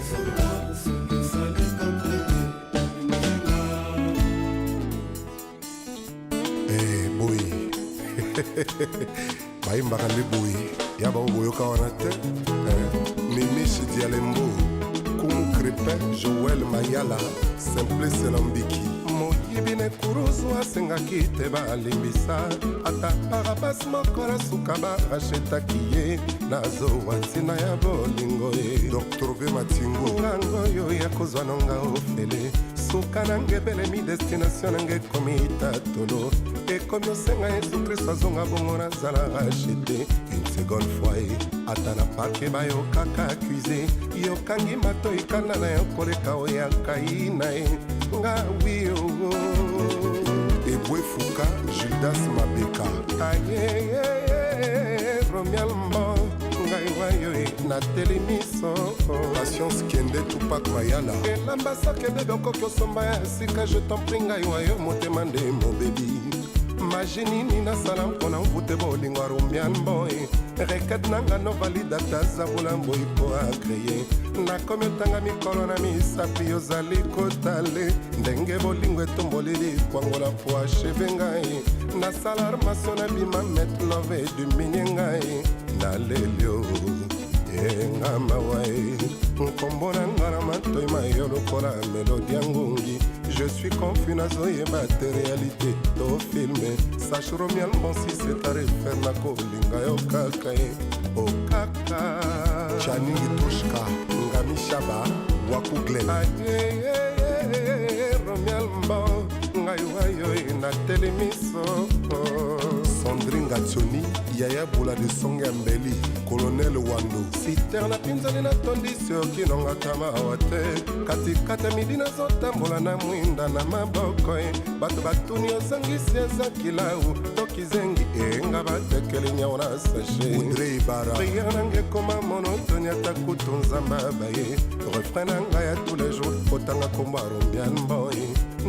Boy bayimbaka nde boye ya baoboyoka wana te Mimishi Dialembo Kumu Crépin Joël Mayala Simplice Lambiki moyibi nekuruzu asengaki te balimbisa ata parapasi moko na suka barachetaki ye nazowa ntina ya bolingo ye Dr. Matingo ngango oyo ya kozwa nonga ofele suka nange ebelemi destination nange ekomi tatolo ekomi osenga Yesu Kristo azonga bongo nazala rachete une seconde fois ye ata na parke bayokaka accuse yokangi matoi kanda na yo koleka oyakai na ye nga wio Ebwe Fuka Gildas Mabeka ayeye Romial Mbo ngai wayo na telemiso Patience Kende Tupac Mayala elambasake bebe okoki osomba ya sika je t'en prie ngai wayo motema nde mo bebi magie nini nasala mpona mvute bolingo Romial Mbo reket nanga no valida tazabula mboyi po akreye nakomi otanga mikolo na misapi ozali kotale ndenge bolingo etomboleli kwangola po acheve ngai nasala armation na bima met love eduminye ngai nalelio engama wae nkombo na nga na matoi mayo lokola melodi ya ngungi je suis confus nazoyeba te réalité to filme sache Romial Mbo si c'est à refaire na kolinga yo kaka ye o kaka Chaningi Toshka Ngami Shaba Waku Glen Romial Mbo ngai wayo na telemiso Sandrine Gatsoni Yaya Boula de Songa Mbeli Colonel Wando Siter na pinzali na tondisi okinonga kama wate katikata midi nazotambola na mwinda na maboko bato batuni ozangisi eza kilau tokizengi enga batekeli nyao na sashe Udre Ibara priere nange koma monotoni ata kutu nzamba baye refrain na ngai ya tous les jours otanga kombo ya Romial Mbo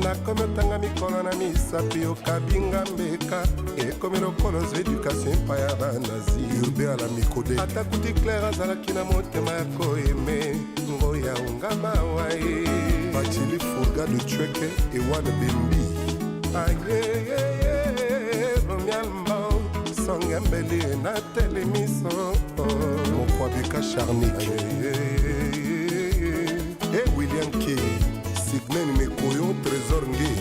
nakomi otanga mikolo na misapi okabinga mbeka ekomi lokolo zo éducation epai ya banazi urbe ala mikode ata kuti claire azalaki na motema ya koyeme ngoya ongama waye bacili furga de Chweke ewana bembi ayeye Romial Mbo songa mbeli na telemiso mokwabika charnik William K Signen Mekoyo Trésor Nge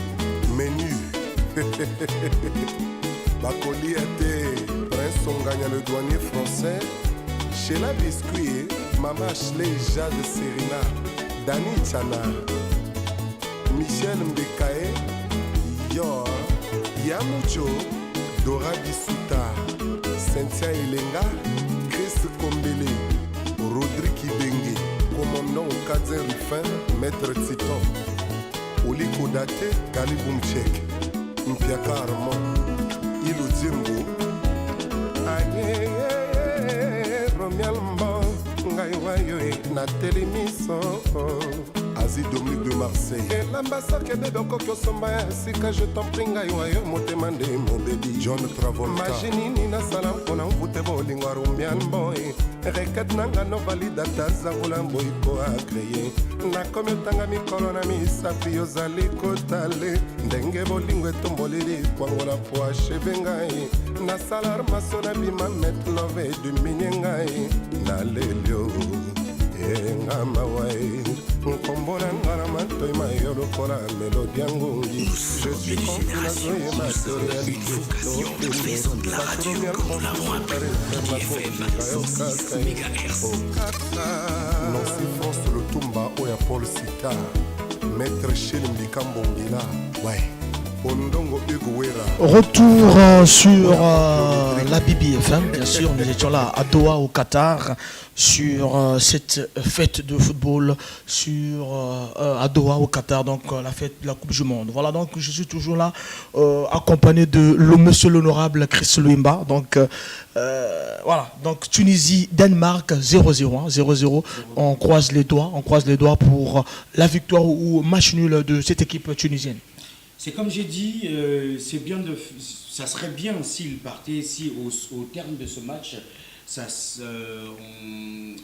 Menu Bakoli était Prince Songanya le douanier français Sheila Biscuit Mama Ashley Jade Serena Dani Chana Michel Mbekae Yor Yamucho Dora Bisuta Cynthia Elenga Chris Kombele Rodrigue Ibenge Commandant au Kadzen Ruffin Maître Titon Oliko Date Kalibum Tchek Mpiaka Armand Ilo Djembo Romial Mbo ngai wayo na telemiso Asie Dominique de Marseille l'ambassade bebe okoki osomba ya sika je t'en prie ngai wayo motema nde mo bebi John Travolta magie nini nasala mpona mvute bolingo ya Romial Mbo reket nanga no valida tazabula mboyi po akreye nakomi otanga mikolo na misapi ozali kotale ndenge bolingo etomboleli kwangola po acheve ngai nasala armation na bima met love eduminye ngai nalelio engama wae nkombo na nga na matoi mayo lokola melodi ya ngungi je suis confus nazoyeba te réalité Faisons de la radio comme la voix de FM 106 MHz. Nancy France Lutumba Oya Paul Sita Maître Chel Mbikambongila ouais Ondongo Eguera. Retour sur la BBFM, bien sûr, nous étions là à Doha au Qatar sur cette fête de football à Doha au Qatar, donc la fête de la Coupe du Monde. Voilà, donc je suis toujours là accompagné de monsieur l'honorable Chris Louimba. Donc voilà, donc Tunisie, Danemark 0-0, 0-0. On croise les doigts pour la victoire ou match nul de cette équipe tunisienne. C'est comme j'ai dit, c'est bien ça serait bien s'il partait, si au terme de ce match,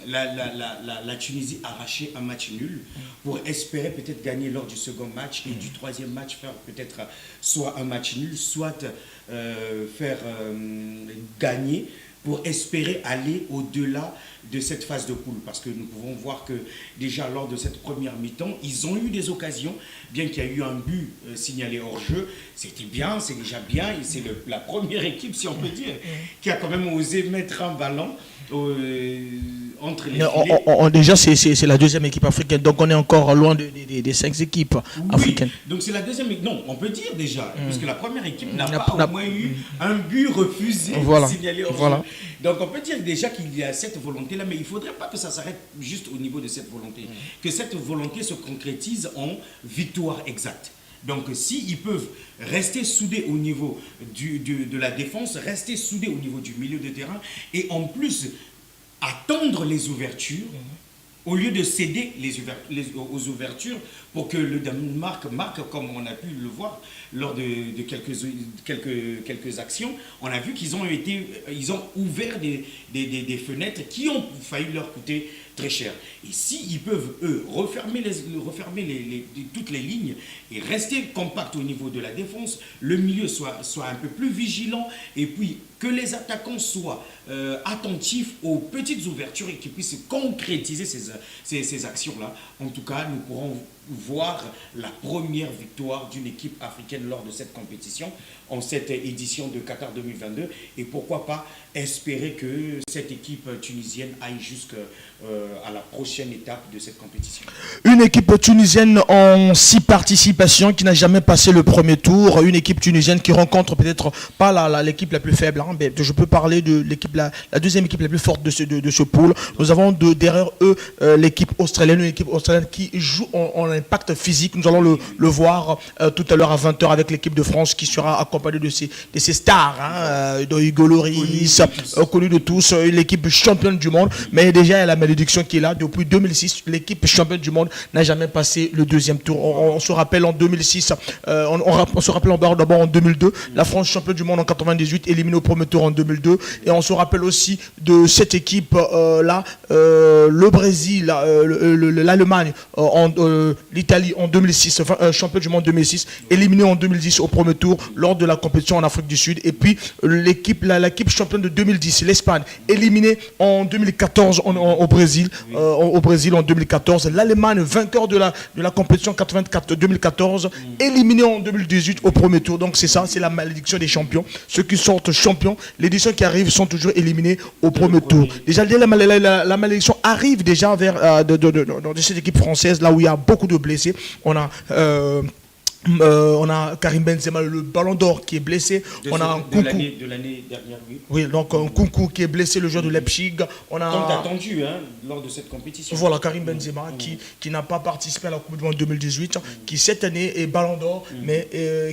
la Tunisie arrachait un match nul pour espérer peut-être gagner lors du second match et du troisième match faire peut-être soit un match nul, soit faire gagner pour espérer aller au-delà de cette phase de poule. Parce que nous pouvons voir que déjà lors de cette première mi-temps, ils ont eu des occasions, bien qu'il y ait eu un but signalé hors jeu, c'était bien, c'est déjà bien, et c'est la première équipe, si on peut dire, qui a quand même osé mettre un ballon entre les filets. Déjà, c'est la deuxième équipe africaine, donc on est encore loin des 5 équipes africaines. Donc c'est la deuxième équipe, non, on peut dire déjà, puisque la première équipe n'a pas au moins eu un but refusé, signalé hors jeu. Donc on peut dire déjà qu'il y a cette volonté-là, mais il ne faudrait pas que ça s'arrête juste au niveau de cette volonté, que cette volonté se concrétise en victoire exacte. Donc s'ils peuvent rester soudés au niveau de la défense, rester soudés au niveau du milieu de terrain, et en plus attendre les ouvertures, au lieu de céder aux ouvertures pour que le Danemark marque, comme on a pu le voir lors de quelques actions, on a vu qu'ils ont ouvert des fenêtres qui ont failli leur coûter très cher. Et s'ils peuvent, eux, refermer toutes les lignes et rester compacts au niveau de la défense, le milieu soit un peu plus vigilant, et puis que les attaquants soient attentifs aux petites ouvertures et qu'ils puissent concrétiser ces actions-là. En tout cas, nous pourrons voir la première victoire d'une équipe africaine lors de cette compétition, en cette édition de Qatar 2022, et pourquoi pas espérer que cette équipe tunisienne aille jusqu'à la prochaine étape de cette compétition. Une équipe tunisienne en 6 participations qui n'a jamais passé le premier tour, une équipe tunisienne qui rencontre peut-être pas l'équipe la plus faible, hein, mais je peux parler de l'équipe, la deuxième équipe la plus forte de ce pool. Nous avons derrière eux l'équipe australienne, une équipe australienne qui joue en impact physique. Nous allons le voir tout à l'heure à 20h avec l'équipe de France qui sera accompagnée de ses stars, hein, de Hugo Lloris, connu de tous, l'équipe championne du monde, mais déjà il y a la malédiction qui est là. Depuis 2006, l'équipe championne du monde n'a jamais passé le deuxième tour. On se rappelle en 2006, on se rappelle d'abord en 2002, la France championne du monde en 98, éliminée au premier tour en 2002, et on se rappelle aussi de cette équipe là, le Brésil, l'Allemagne, l'Italie en 2006, champion du monde 2006, éliminé en 2010 au premier tour lors de la compétition en Afrique du Sud, et puis l'équipe championne de 2010, l'Espagne, éliminée en 2014 au Brésil, en 2014, l'Allemagne vainqueur de la compétition 2014, éliminée en 2018 au premier tour. Donc c'est ça, c'est la malédiction des champions. Ceux qui sortent champions, l'édition qui arrive sont toujours éliminés au premier tour. Déjà, la malédiction arrive déjà vers de cette équipe française, là où il y a beaucoup de blessés. On a Karim Benzema, le ballon d'or, qui est blessé. On a de l'année dernière, oui. Oui, donc Nkunku qui est blessé, le joueur de Leipzig. On a tant attendu lors de cette compétition. Voilà, Karim Benzema qui n'a pas participé à la Coupe du Monde 2018, qui cette année est ballon d'or, mais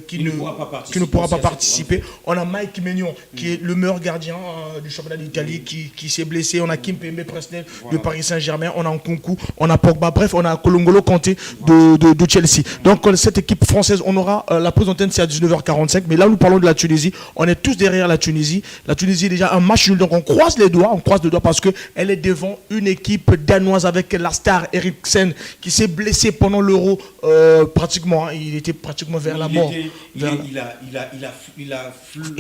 qui ne pourra pas participer. On a Mike Maignan qui est le meilleur gardien du championnat d'Italie, qui s'est blessé. On a Kimpembe Presnel de Paris Saint-Germain. On a Nkunku, on a Pogba. Bref, on a Kolongolo Kanté de Chelsea. Donc cette équipe française, on aura la prise d'antenne, c'est à 19h45, mais là nous parlons de la Tunisie, on est tous derrière la Tunisie. La Tunisie est déjà un match nul, donc on croise les doigts parce qu'elle est devant une équipe danoise avec la star Eriksen qui s'est blessé pendant l'Euro, pratiquement, il était pratiquement vers la mort. Il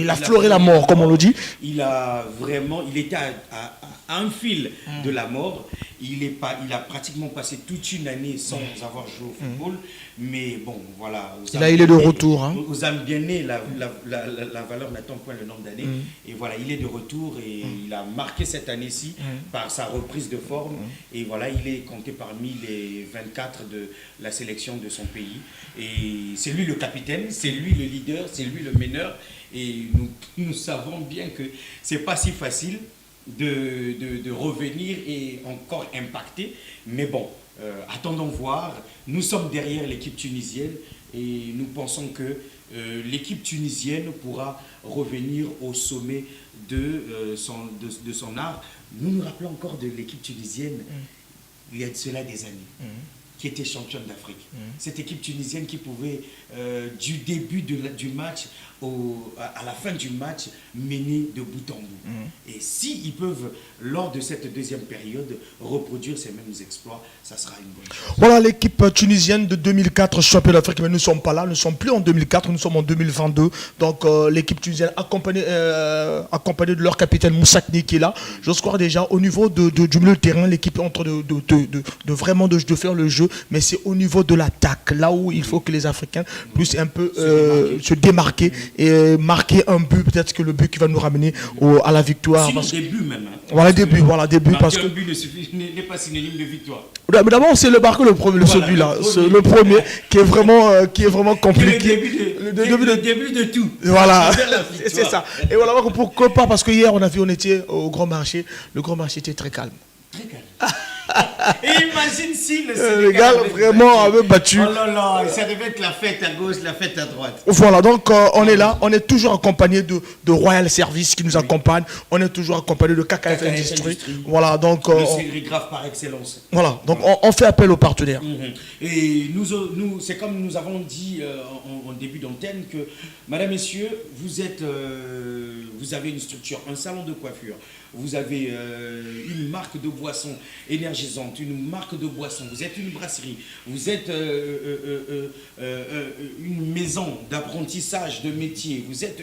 a fleuré la mort, comme on le dit. Il était à un fil de la mort. Il a pratiquement passé toute une année sans avoir joué au football, mais bon, voilà. Là, il est de retour. Aux âmes bien nées, la valeur n'attend point le nombre d'années. Et voilà, il est de retour et il a marqué cette année-ci par sa reprise de forme. Et voilà, il est compté parmi les 24 de la sélection de son pays. Et c'est lui le capitaine, c'est lui le leader, c'est lui le meneur. Et nous savons bien que c'est pas si facile de revenir et encore impacter, mais bon, attendons voir. Nous sommes derrière l'équipe tunisienne et nous pensons que l'équipe tunisienne pourra revenir au sommet de son art. Nous nous rappelons encore de l'équipe tunisienne il y a de cela des années. qui était championne d'Afrique. Cette équipe tunisienne qui pouvait, du début du match à la fin du match, mener de bout en bout. Et s'ils peuvent, lors de cette deuxième période, reproduire ces mêmes exploits, ça sera une bonne chose. Voilà l'équipe tunisienne de 2004, champion d'Afrique, mais nous ne sommes pas là, nous ne sommes plus en 2004, nous sommes en 2022. Donc l'équipe tunisienne accompagnée de leur capitaine Moussakni qui est là. J'ose croire déjà au niveau du milieu de terrain, l'équipe est en train de faire le jeu, mais c'est au niveau de l'attaque, là où il faut que les Africains puissent un peu se démarquer et marquer un but, peut-être que le but qui va nous ramener à la victoire. Sinon, début même. Voilà, début. Parce que un but n'est pas synonyme de victoire. Mais d'abord, c'est le marquer celui-là. C'est le premier qui est vraiment compliqué. Le début de tout. Voilà, c'est ça. Et voilà, pourquoi pas, parce que hier, on était au Grand Marché. Le Grand Marché était très calme. Très calme. Et imagine si le Sénégal vraiment avait battu. Oh là là, ça devait être la fête à gauche, la fête à droite. Voilà, donc on est là, on est toujours accompagné de Royal Service qui nous accompagne, on est toujours accompagné de KKF Industrie. Voilà, donc le sérigraphe par excellence. Voilà, donc on fait appel aux partenaires. Et nous c'est comme nous avons dit en début d'antenne que, madame, messieurs, vous avez une structure, un salon de coiffure. Vous avez une marque de boisson énergisante, une marque de boisson, vous êtes une brasserie, vous êtes une maison d'apprentissage de métier, vous êtes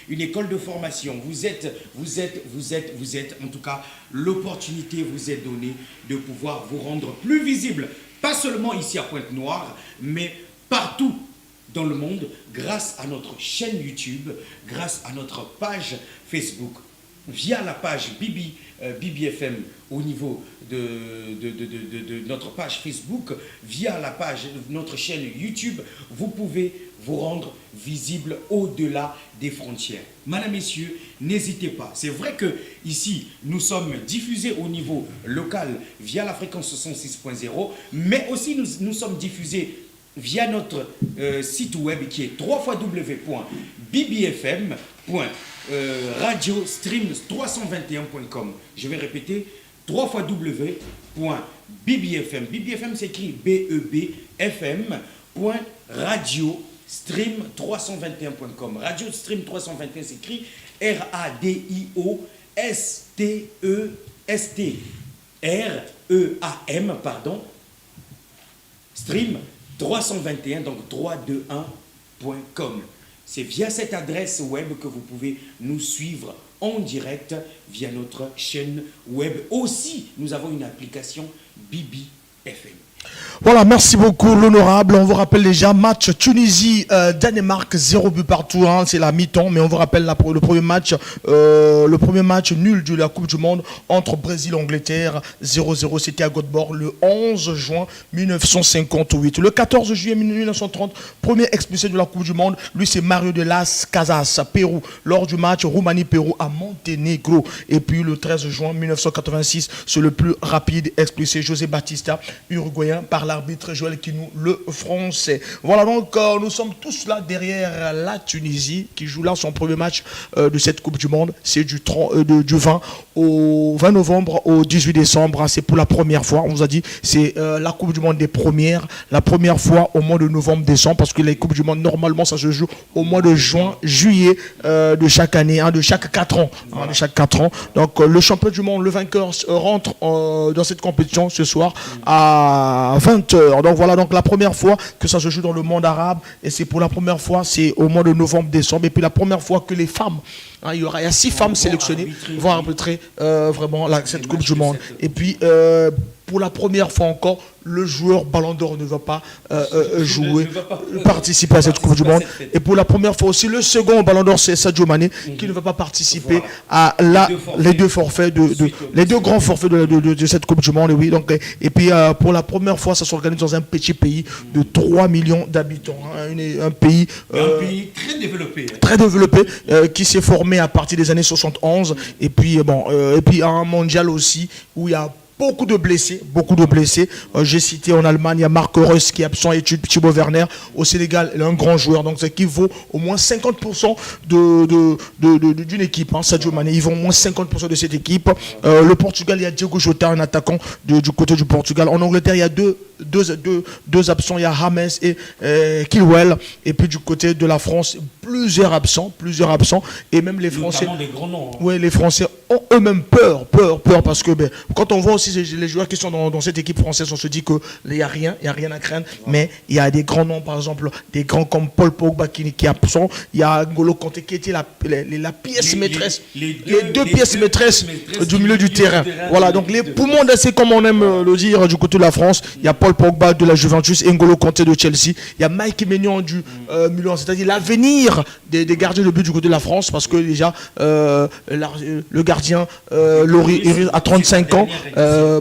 une école de formation, vous êtes, en tout cas, l'opportunité vous est donnée de pouvoir vous rendre plus visible, pas seulement ici à Pointe-Noire, mais partout dans le monde, grâce à notre chaîne YouTube, grâce à notre page Facebook, via la page BBFM au niveau de notre page Facebook, via la page de notre chaîne YouTube, vous pouvez vous rendre visible au-delà des frontières. Mesdames, messieurs, n'hésitez pas. C'est vrai que ici, nous sommes diffusés au niveau local via la fréquence 106.0, mais aussi nous sommes diffusés via notre site web qui est www.bbfm.radiostream321.com. Je vais répéter, www.bbfm. BBFM s'écrit BEBFM.radiostream321.com. Radiostream 321 s'écrit RADIOSTEAM, pardon. Stream 321, donc 321.com. C'est via cette adresse web que vous pouvez nous suivre en direct via notre chaîne web. Aussi, nous avons une application BBFM. Voilà, merci beaucoup l'honorable. On vous rappelle déjà, match Tunisie-Danemark, 0 but partout, hein, c'est la mi-temps, mais on vous rappelle le premier match nul de la Coupe du Monde entre Brésil et Angleterre, 0-0, c'était à Göteborg le 11 juin 1958. Le 14 juillet 1930, premier expulsé de la Coupe du Monde, lui c'est Mario de las Casas, Pérou, lors du match Roumanie-Pérou à Monténégro. Et puis le 13 juin 1986, c'est le plus rapide expulsé, José Batista, uruguayen, par l'arbitre Joël Kinou, le français. Voilà, donc nous sommes tous là derrière la Tunisie qui joue là son premier match de cette Coupe du Monde. C'est du 20 au 20 novembre au 18 décembre. C'est pour la première fois, on vous a dit, c'est la Coupe du Monde des premières, la première fois au mois de novembre-décembre, parce que les Coupes du Monde, normalement, ça se joue au mois de juin, juillet de chaque année, de chaque 4 ans. De chaque 4 ans. Donc le champion du monde, le vainqueur, rentre dans cette compétition ce soir à 20h. Donc voilà, donc la première fois que ça se joue dans le monde arabe, et c'est pour la première fois, c'est au mois de novembre-décembre, et puis la première fois que les femmes, il y a 6 femmes sélectionnées, vont arbitrer vraiment cette Coupe du Monde. Et puis pour la première fois encore, le joueur Ballon d'Or ne va pas participer à cette Coupe du Monde. Et pour la première fois aussi, le second Ballon d'Or, c'est Sadio Mané, qui ne va pas participer à les deux grands forfaits de cette Coupe du Monde. Et, oui, donc, et puis pour la première fois, ça s'organise dans un petit pays de 3 millions d'habitants. Un pays très développé, qui s'est formé à partir des années 71. Et puis, un mondial aussi, où il y a beaucoup de blessés. J'ai cité en Allemagne, il y a Marc Reus qui est absent et Thibaut Werner. Au Sénégal, il est un grand joueur, donc ce qui vaut au moins 50% d'une équipe. Sadio Mané, ils vont au moins 50% de cette équipe. Le Portugal, il y a Diogo Jota, un attaquant du côté du Portugal. En Angleterre, il y a 2 deux absents. Il y a James et Kilwell. Et puis du côté de la France, plusieurs absents. Et même les Français. Notamment des grands noms. Hein. Oui, les Français ont eux-mêmes peur parce que quand on voit aussi les joueurs qui sont dans cette équipe française, on se dit qu'il n'y a rien à craindre. Mais il y a des grands noms, par exemple, des grands comme Paul Pogba qui est absent. Il y a N'Golo Kanté qui était la pièce maîtresse. Les deux pièces maîtresses du milieu du terrain. Voilà, donc les poumons d'essai, comme on aime le dire du côté de la France, il y a Paul Pogba de la Juventus et N'Golo Kanté de Chelsea. Il y a Mike Maignan du Milan, c'est-à-dire l'avenir des gardiens de but du côté de la France, parce que déjà le gardien Lori a 35 ans,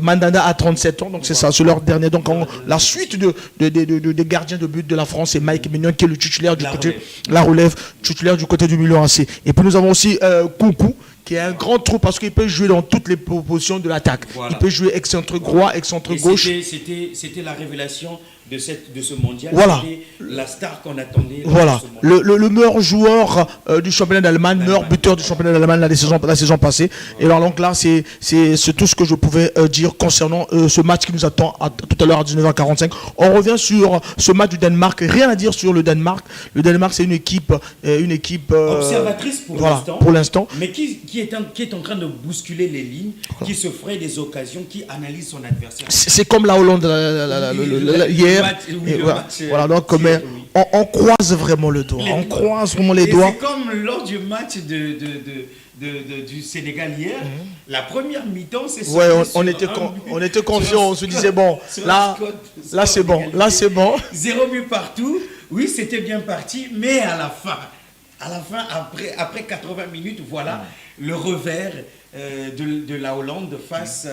Mandanda a 37 ans, donc c'est ça, c'est leur dernier. Donc la suite des gardiens de but de la France, c'est Mike Maignan qui est le titulaire du côté, la relève titulaire du côté du Milan AC. Et puis nous avons aussi Koukou, qui est un grand trou parce qu'il peut jouer dans toutes les positions de l'attaque. Voilà. Il peut jouer excentré droit, excentré gauche. C'était la révélation de ce mondial. Voilà. C'était la star qu'on attendait. Voilà. Le meilleur joueur du championnat d'Allemagne, meilleur buteur du championnat d'Allemagne la saison passée. Et alors donc là, c'est tout ce que je pouvais dire concernant ce match qui nous attend tout à l'heure à 19h45. On revient sur ce match du Danemark. Rien à dire sur le Danemark. Le Danemark, c'est une équipe observatrice pour l'instant. Mais qui est en train de bousculer les lignes, voilà. Qui se ferait des occasions, qui analyse son adversaire. C'est comme la Hollande hier. Voilà, donc on croise vraiment le doigt. C'est comme lors du match du Sénégal hier. La première mi-temps, c'est ça. Ouais, on était confiants, on se disait bon, là c'est bon. 0 but partout. Oui, c'était bien parti, mais à la fin, après 80 minutes, voilà le revers de la Hollande face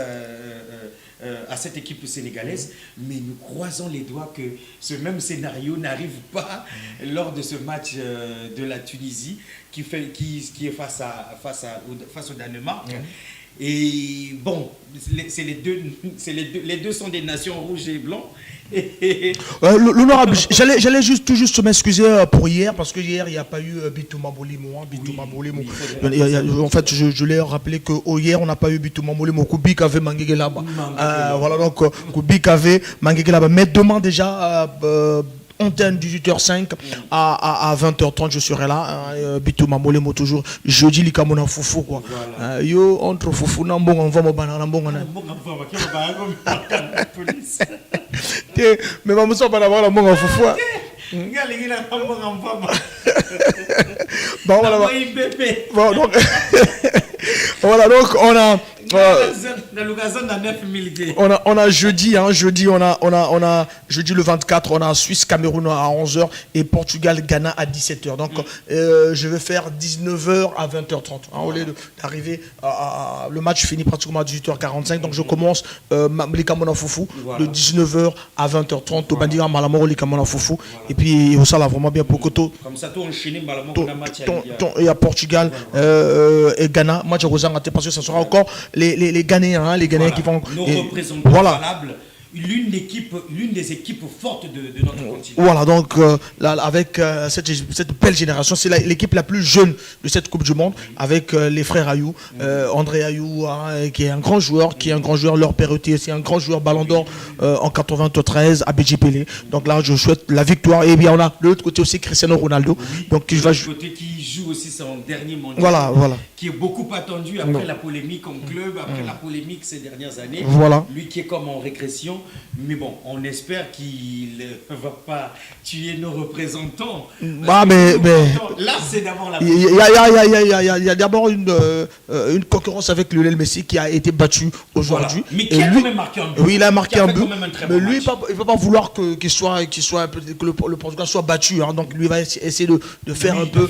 à cette équipe sénégalaise. Mais nous croisons les doigts que ce même scénario n'arrive pas lors de ce match de la Tunisie qui est face au Danemark. Et bon, les deux sont des nations rouges et blancs. L'honorable, j'allais tout juste m'excuser pour hier, parce que hier il n'y a pas eu Bitouma Bolimo. En fait, je l'ai rappelé que hier on n'a pas eu Bitouma Bolimo. Koubik avait Mangege là-bas. Voilà, donc Koubik avait Mangege là-bas. Mais demain déjà, antenne 18h05 à 20h30, je serai là. Bitouma Bolimo toujours. Jeudi, Likamona Foufou quoi. Yo, entre Foufou, Nambong, on va me banana, mais maman ça pas d'avoir la mongue en foufou. Voilà donc on a on a jeudi jeudi le 24, on a Suisse Cameroun à 11h et Portugal Ghana à 17h. Donc je vais faire 19h à 20h30 au lieu d'arriver le match finit pratiquement à 18h45, donc je commence les Kamona Foufou de 19h à 20h30 au Bandira Malamoro les Kamona Foufou et puis ça là vraiment bien pour Koto comme ça tout enchaîné et à Portugal et Ghana match à parce que ça sera encore les Ghanéens, les Ghanéens qui vont nos représentants valables. L'une des équipes fortes de notre continent. Voilà, donc là, avec cette belle génération, c'est l'équipe la plus jeune de cette Coupe du Monde, avec les frères Ayou, André Ayou, qui est un grand joueur, leur père était aussi un grand joueur Ballon d'Or en 93 à Béji Pelé. Donc là, je souhaite la victoire. Et bien, on a de l'autre côté aussi Cristiano Ronaldo. Donc, qui joue aussi son dernier mondial. Voilà. Qui est beaucoup attendu après la polémique en club, après la polémique ces dernières années. Voilà. Lui qui est comme en régression. Mais bon, on espère qu'il ne va pas tuer nos représentants. Là, c'est d'abord la. Il y a d'abord une concurrence avec Lionel Messi qui a été battu aujourd'hui. Voilà. Mais qui a quand même marqué un but. Oui, il a marqué un but. Mais lui, il ne va pas vouloir que le Portugal soit battu. Donc lui va essayer de faire un peu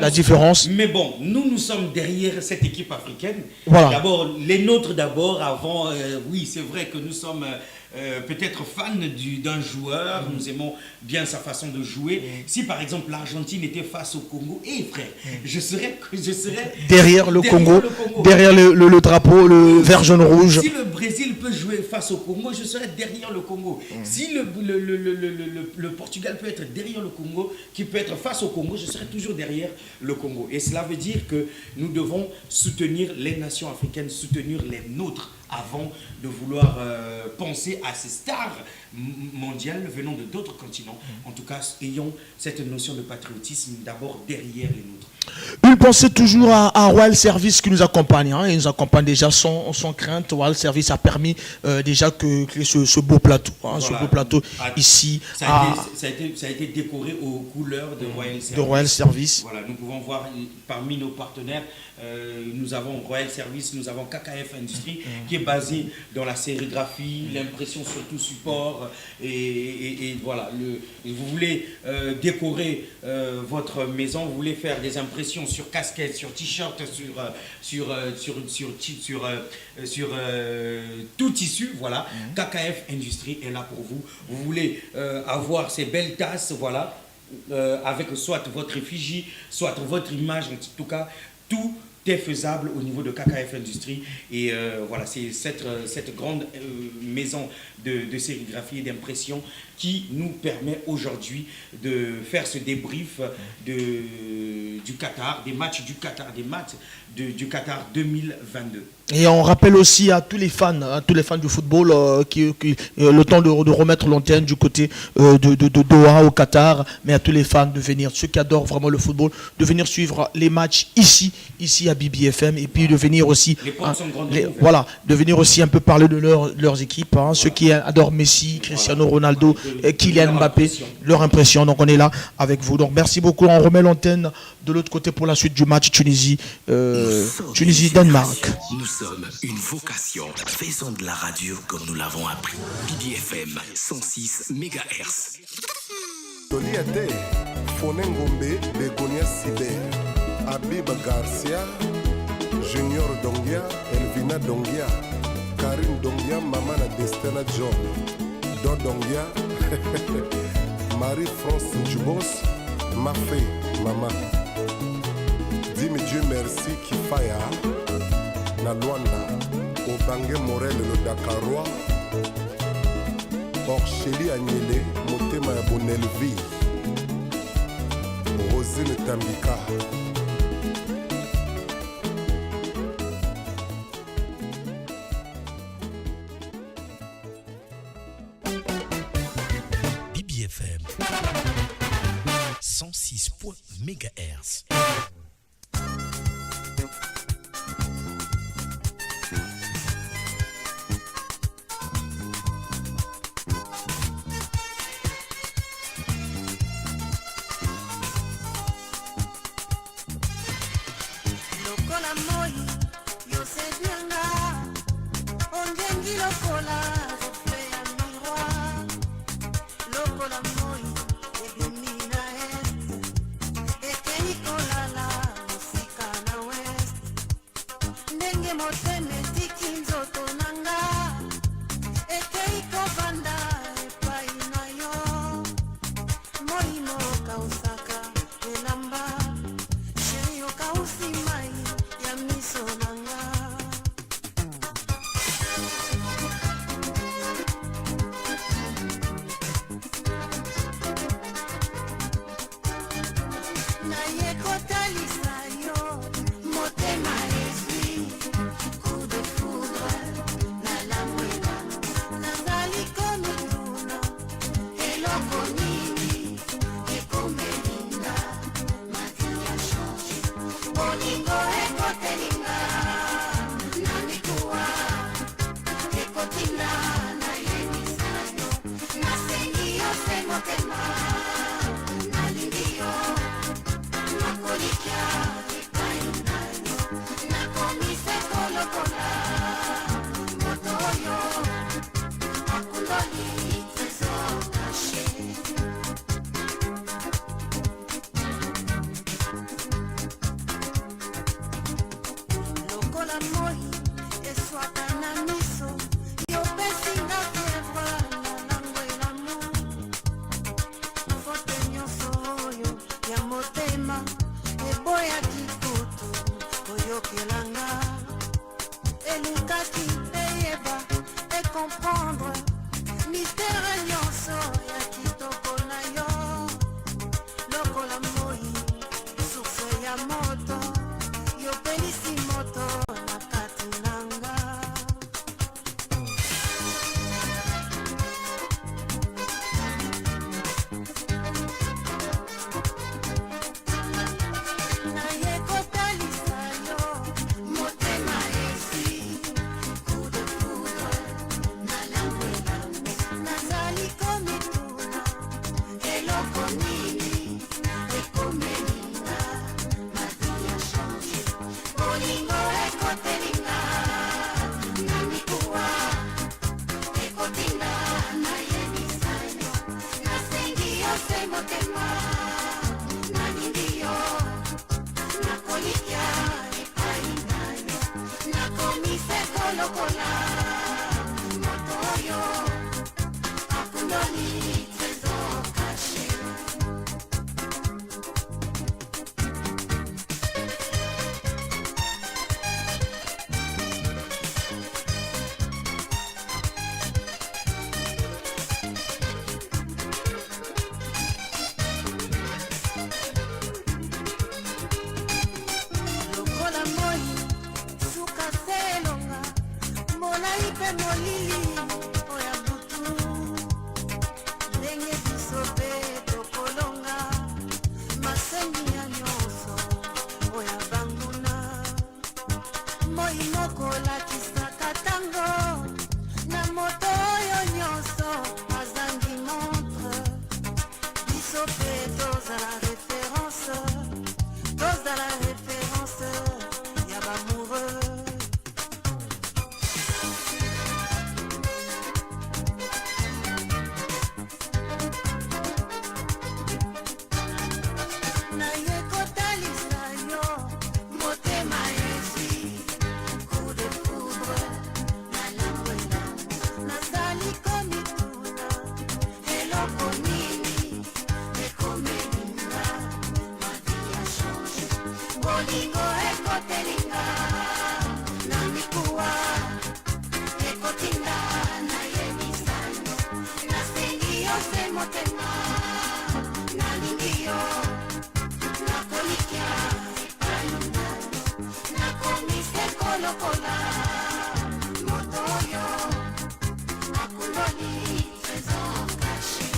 la différence. Mais bon, nous sommes derrière cette équipe africaine. Voilà. D'abord, les nôtres d'abord, avant, oui, c'est vrai que nous sommes peut-être fans d'un joueur, nous aimons bien sa façon de jouer. Si par exemple l'Argentine était face au Congo, frère, je serais derrière le Congo, derrière le drapeau, le vert jaune rouge. Si le Brésil peut jouer face au Congo, je serai derrière le Congo. Si le Portugal peut être derrière le Congo, qui peut être face au Congo, je serai toujours derrière le Congo. Et cela veut dire que nous devons soutenir les nations africaines, soutenir les nôtres avant de vouloir penser à ces stars mondiales venant de d'autres continents. En tout cas, ayons cette notion de patriotisme d'abord derrière les nôtres. Une pensée toujours à Royal Service qui nous accompagne. Hein. Il nous accompagne déjà sans crainte. Royal Service a permis déjà que ce beau plateau, hein, voilà. Ce beau plateau ici. Ça a été décoré aux couleurs de Royal Service. Voilà, nous pouvons voir parmi nos partenaires, nous avons Royal Service, nous avons KKF Industrie qui est basé dans la sérigraphie, l'impression sur tout support. Et voilà, vous voulez décorer votre maison, vous voulez faire des impressions sur casquettes, sur t-shirt, sur tout tissu, voilà. KKF Industrie est là pour vous. Vous voulez avoir ces belles tasses, voilà, avec soit votre effigie, soit votre image, en tout cas, tout est faisable au niveau de KKF Industrie. Et voilà, c'est cette grande maison de sérigraphie et d'impression qui nous permet aujourd'hui de faire ce débrief du Qatar, des matchs du Qatar, du Qatar 2022. Et on rappelle aussi à tous les fans du football qui le temps de remettre l'antenne du côté de Doha au Qatar, mais à tous les fans de venir, ceux qui adorent vraiment le football, de venir suivre les matchs ici à BBFM, et puis de venir aussi, voilà, de venir aussi un peu parler de leurs équipes, hein, ceux qui adorent Messi, Cristiano Ronaldo, Kylian Mbappé, leur impression. Donc on est là avec vous. Donc merci beaucoup. On remet l'antenne de l'autre côté pour la suite du match Tunisie-Danemark. Nous sommes une vocation. Faisons de la radio comme nous l'avons appris. BBFM 106 MHz. Toliate, Fonengombe, Begonia Siber, Abib Garcia, Junior Dongia, Elvina Dongia, Karine Dongia, Maman Destena John, Don Dongia, Marie-France Djubos, Mafé, Maman. Dis-moi Dieu merci qui faille. Na Luanda, Obange Morel le Dakarois, Orcheli Agnele, Motema ya Bonelvi, Rosine Tambika. BBFM 106 MHz. Elukaki eyeba comprendre mystère nyonso ya kitoko na yo lokola moi source ya moto yopelisi moto na kati nanga naye kotalisa yo motema esi coup de foudre na lambwela nazali komituna eloko nini ekomelinga mavi ya change bolingo ekotelinga na mikuwa ekotinga nayebisa yo nasengi yo se motema nalingi yo nakolikia epai na yo nakomise kolokola moto oyo akundoli trésor caché lokola moi suka selonga molai mpe molili oya butu ndenge biso mpe tokolonga masemi ya nyonso oya banguna moi moko lakisaka ntango na moto oyo nyonso azangi montre biso mpe tozala référence tozala référence ya bamoureux naye kotalisa yo motema esi coup de foudre na lambwela nazali komituna eloko nini ekomelinga mavi ya change bolingo ekotelinga na mikuwa ekotinga nayebisa yo nasengi yo se motema nalingi yo nakolikia epai na yo nakomise kolokola moto oyo akundoli trésor caché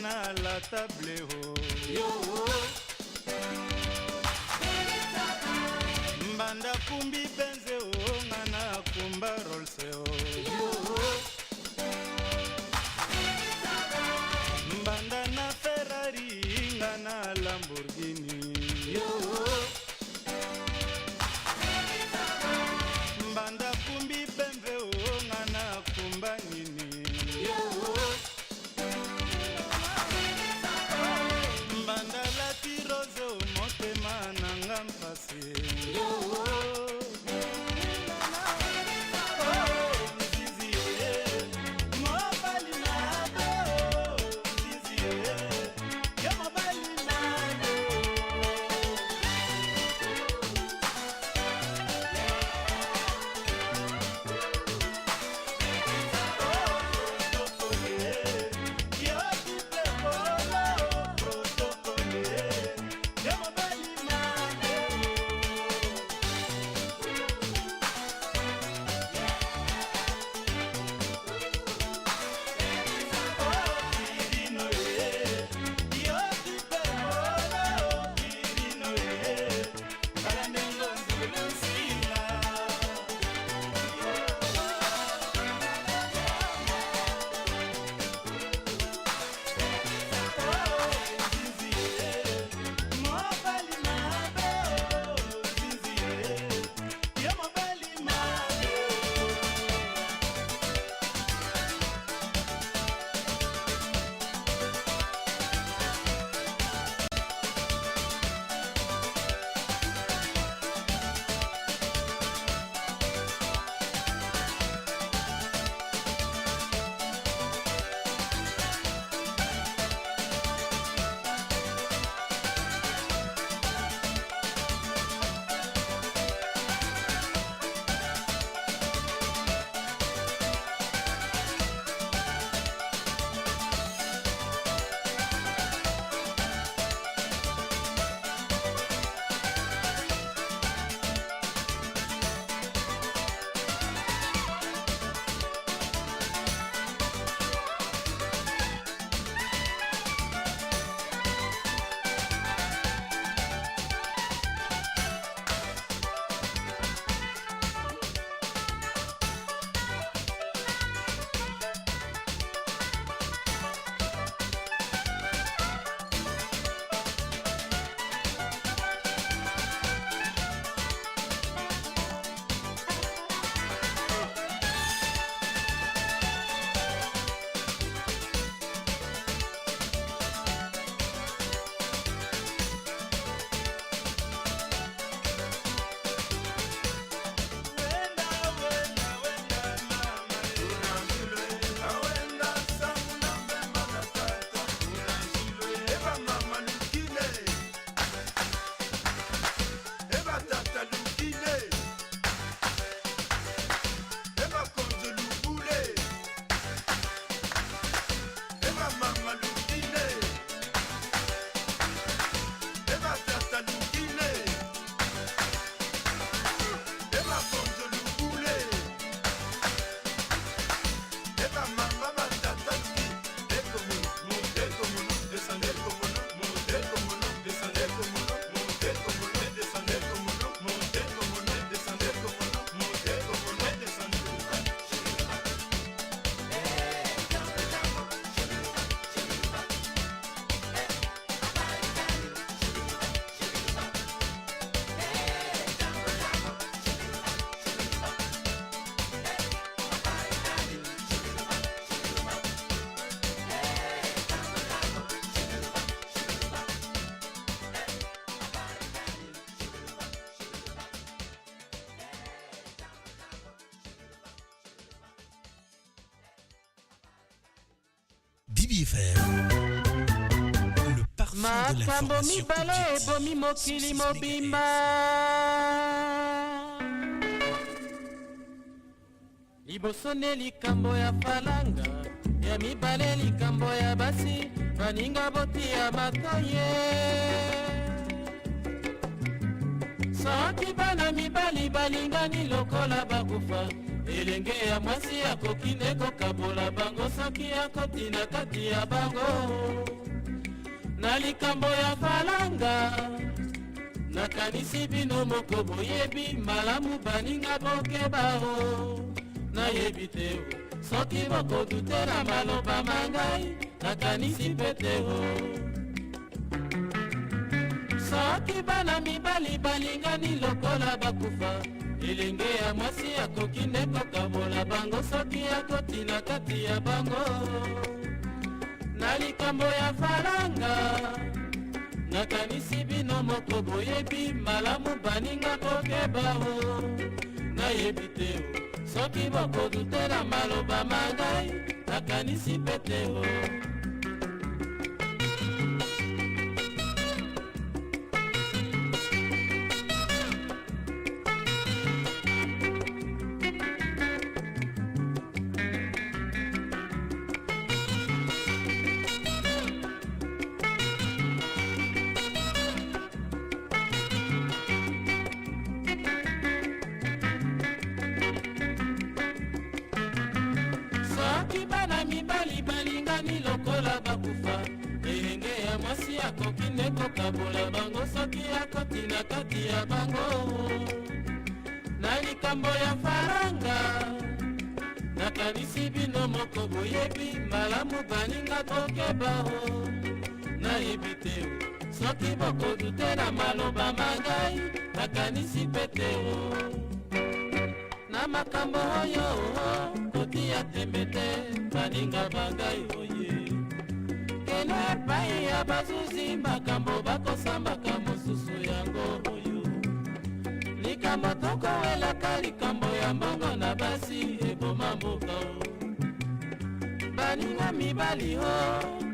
na la table ho mbanda kumbi benze o ngana kumba rolse o mbanda na Ferrari ngana Lamborghini mbanda kumbi benze o ngana kumba nini mbanda lati rose o motema nanga mpasi Le parfum de l'information bomi mokili mobimba libosone likambo ya falanga ya mibale likambo ya basi baninga boti ya matoye soki bana mibali balingani lokola bakufa elenge ya mwasi akoki nde kokabola bango soki akoti na kati ya bango na likambo ya falanga nakanisi bino moko boyebi malamu baninga bokebao nayebi te soki bokodutela maloba mangai nakanisi peteo soki bana mibali balingani lokola bakufa elenge ya mwasi akoki nde kokabola bango soki akoti na kati ya bango na likambo ya falanga nakanisi bino moko boyebi malamu baninga bokebao nayebi te soki bokodutela maloba mangai nakanisi peteo akoki nde kokabola bango soki akoti na kati ya bango na likambo ya faranga nakanisi bino moko boyebi malamu baninga tokebao nayebi te soki bokodutela maloba mangai nakanisi peteo na makambo oyo kotia tembe te baninga bangai oye kene epai ya bazuzi makambo bakosambaka mosusu yango oyo likambo tokowelaka likambo ya mbongo na basi eboma mboka baninga mibali o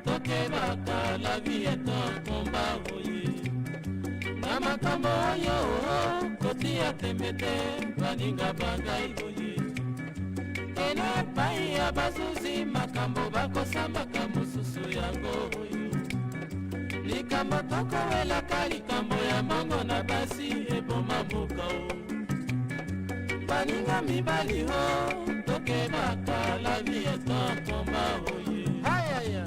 tokebaka la vie est un combat oye na makambo oyo kotia tembe te baninga bangai oye kene epai ya bazuzi makambo bakosambaka mosusu yango oyo likambo tokowelaka likambo ya mbongo na basi eboma mboka o baninga mibali o tokebaka la vie est un combat oye ayaya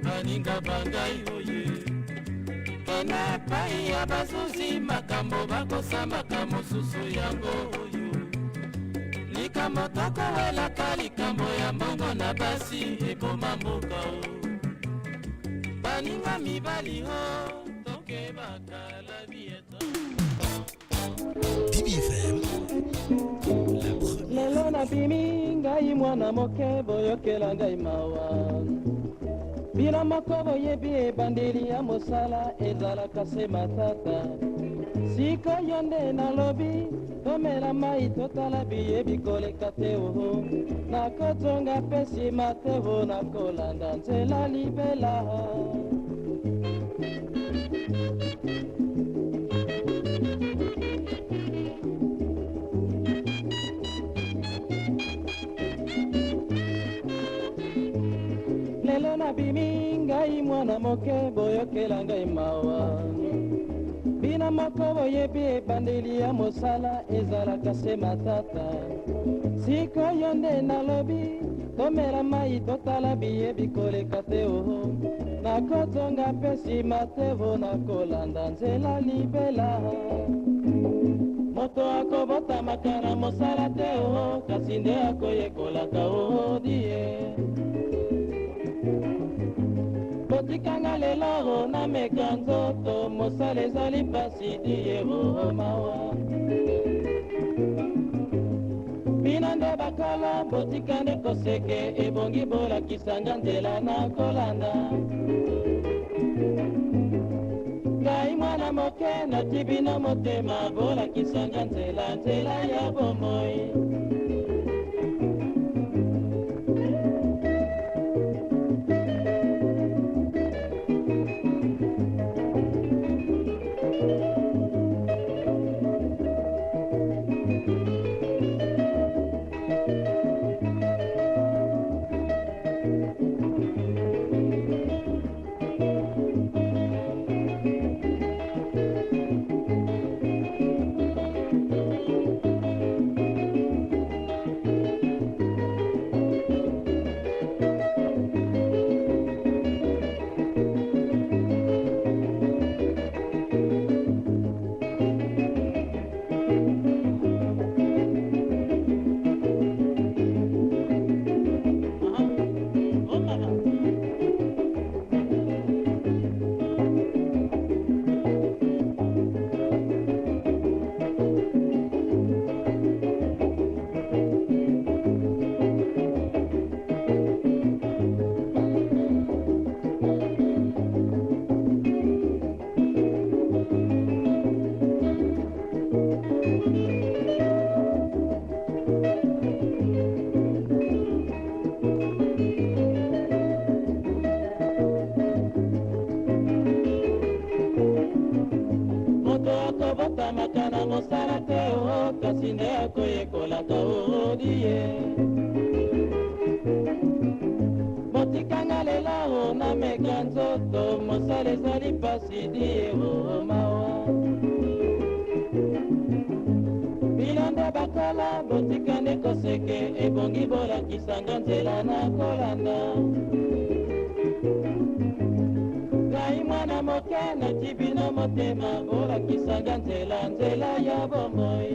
baninga bangai oye kene epai ya bazuzi makambo bakosambaka mosusu yango oyo likambo tokowelaka likambo ya mbongo na basi eboma mboka o baninga mibali o tokebaka la vie DBFM lelo nabimi ngai mwana moke boyokela ngai mawa bino moko boyebi ebandeli ya mosala ezalaka se matata sikoyo nde nalobi tomela mai totala biye bikoleka te oho nakotonga mpe nsima te ho nakolanda nzela libela lelo nabimi ngai mwana moke boyokela ngai mawa bina moko boyebi ebandeli ya mosala ezalaka se matata sikoyo nde nalobi tomela mai totala biye bikoleka te oho nakotonga mpe nsima te ho nakolanda nzela libela moto akobotamaka na mosala te oho kasi nde akoyekolaka oho die botikanga lelo nameka nzoto mosala ezali pasi diero mawa bino nde bakala botika nde koseke ebongi bolakisanga nzela nakolanda ngai mwana moke nati bino motema bolakisanga nzela ya bomoi botikanga lelo nameka nzoto mosala ezali pasi diero mawa bino nde bakala botika nde koseke ebongi bolakisanga nzela nakolanda ngai mwana moke nati bino motema bolakisanga nzela ya bomoi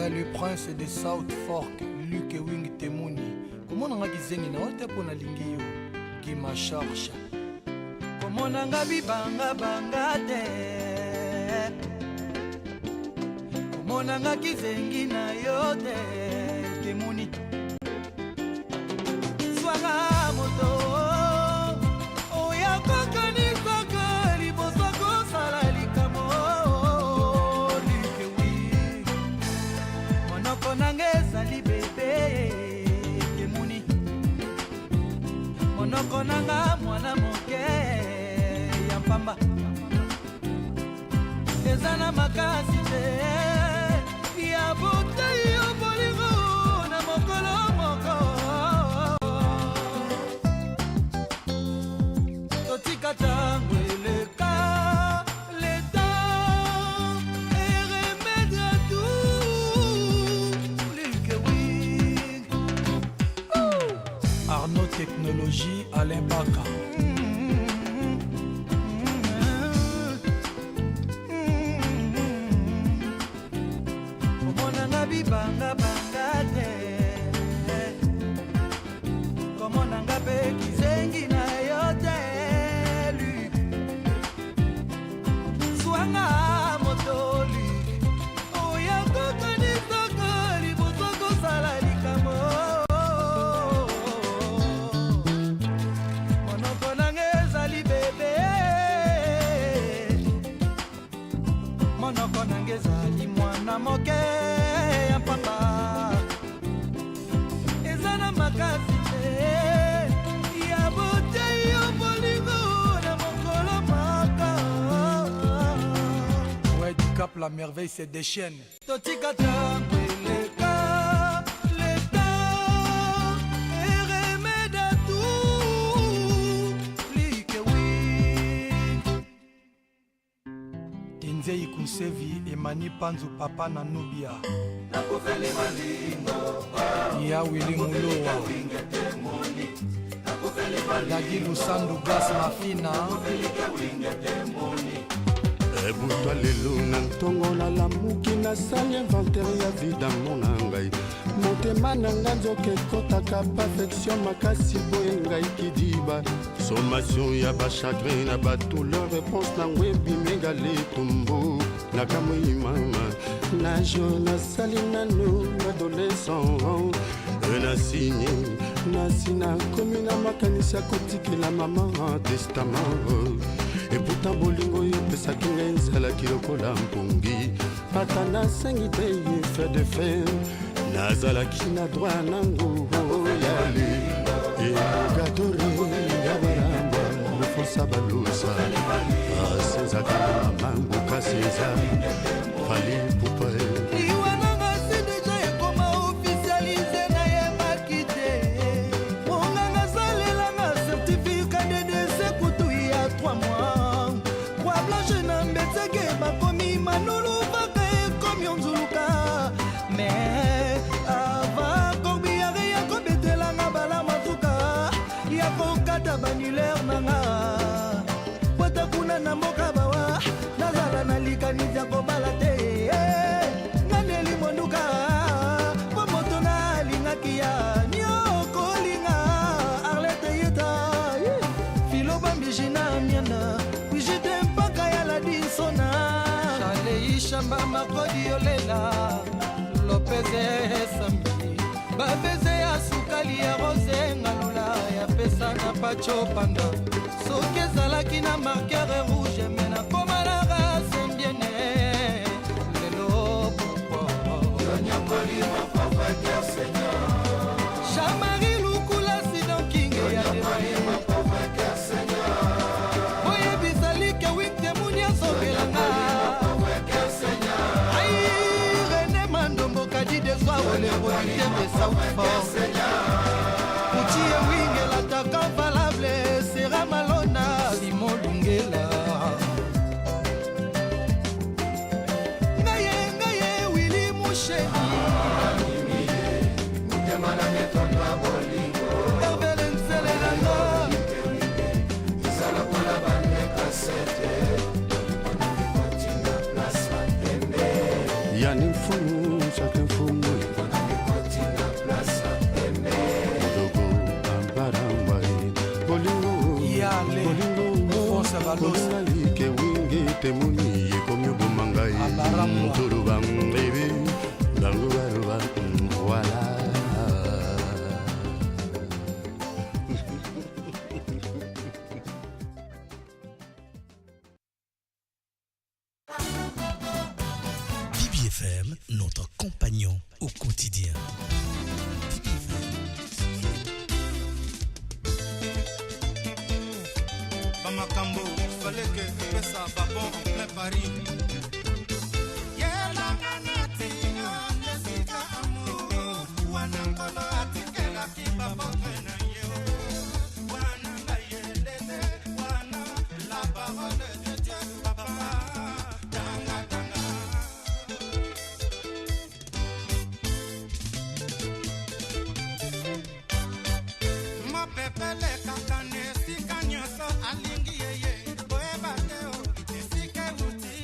Le prince de South Fork, Luke Wing Temuni. Comment on a dit na ote pona lingi yo ki ma charge. Comment on a bibanga banga te. Comment on a kizengi na yo te Temuni. Swara moto oya kokani kokali bosoko sala likamo. Monoko nange ezali bebe Temuni monoko nanga mwana moke ya mpamba eza na makasi te ya botei yo bolingo na mokolo moko totika tango eleka Technologie Alain Baka. mwana moke ya papa eza na makasi te ya boteyo bolingo na mokolo maka. Ouais, du Cap, la merveille se déchaîne. Totika tango eleka leta eremede à tout like wi Tenzei Kunsevi Emani Panzu Papa na Nubia Ya Willy Muloa Dagi Lusandu Gas Mafina ebutwa lelo na ntongo nalamuki nasali inventaire ya vidamo na ngai motema na nga nzoka ekotaka perfection makasi boye ngai kidiba sommation ya bachagrin na badouleur réponse nango ebimengale tumbu nakamwi mama na jo nasali nano adolescent nasinye nasi nakomi na makanisi ya kotikela mama testament et pourtant bolingo yopesaki ngai nzalaki lokola mpongi ata nasengi te fe de fer nazalaki na droit nango yale egadore ya baramba mofosa balosa asenzaka na mamango kasi eza fali pupae liwananga se deja ekoma officialize na yebaki te monganga salelanga certificat de décès kutu ya 3 mois kwa blanche na mbetseke bakomi manulu baka ekomi onzuluka mais avant korbiare ya kobetelanga bala masuka ya kokata banulaire nanga pota kuna na mboka bawa nazala na likanisi ya kobala te nandeli monduka po moto nalingaki ya niokolinga arlete yeta filo bambijina miana wижите mpaka ya ladisona shaleishamba makodi yolela lopeze sambi babeze ya sukali ya rose ngalula ya pesa na pacho panda soki ezalaki na marqueur rouge me na koma na rasembiene lelo Jean-Marie Lukula sidonkinge ya oye bizalike winte muni asokelanga ai René Mandombo kadi de soir ole rodite de Southfort Uchiye winge l'attaquant valable sera malona Simon Lungela Ngaye Willy Moucheni Herbel Nselelanga yani mfumu chake mfumu dogo ambarambai bolingo Yale Fonse Valosa like wingi temuni yekomi bomangai muturu bangebe bangubaruba voilà Bibi FM, notre compagnon au quotidien. Bamakambo, fallait que pesa babon en plein Paris. Alingi yeye, boe bateo, esike uti,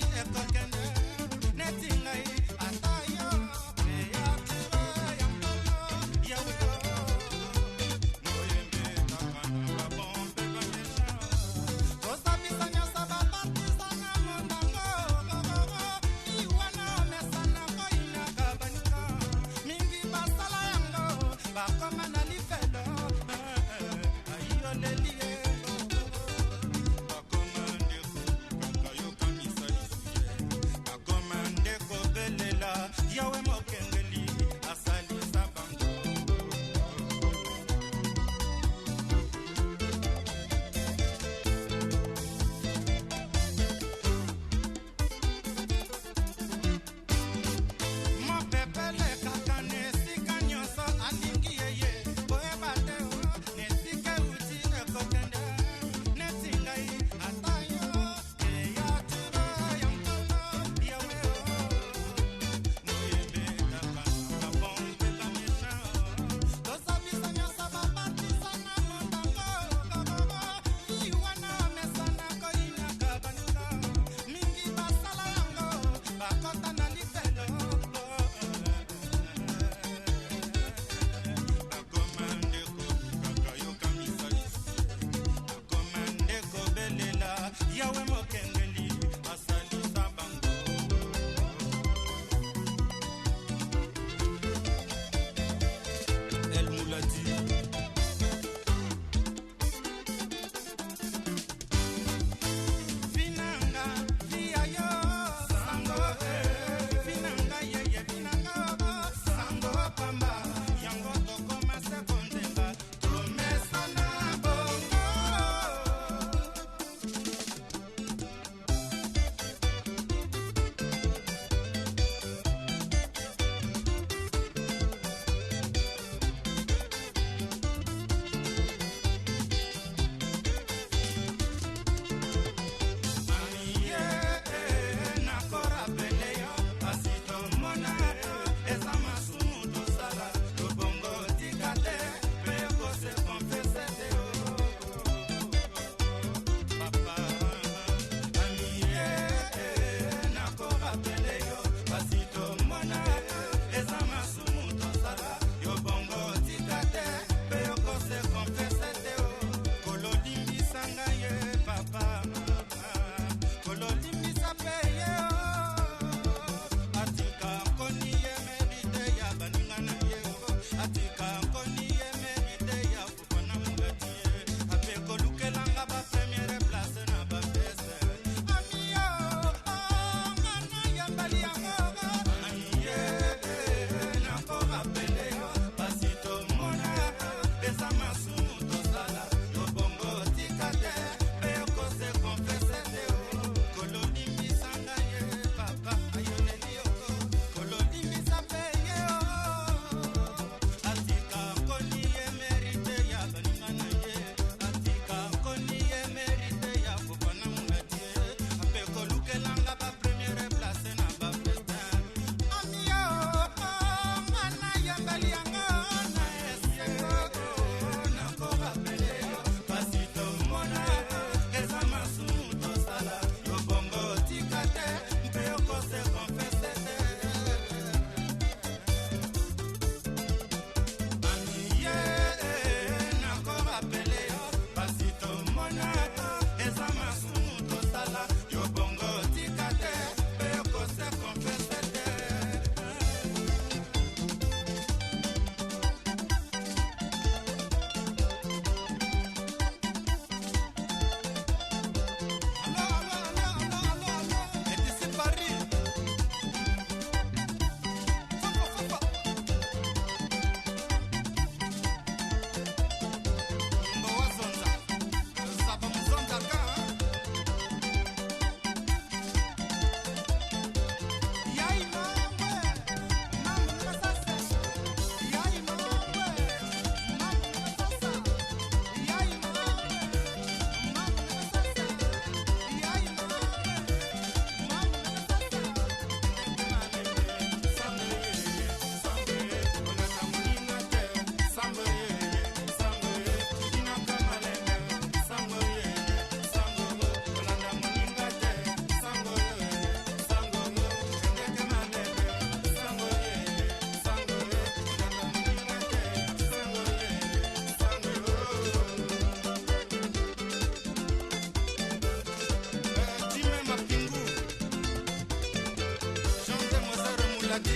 Dadi.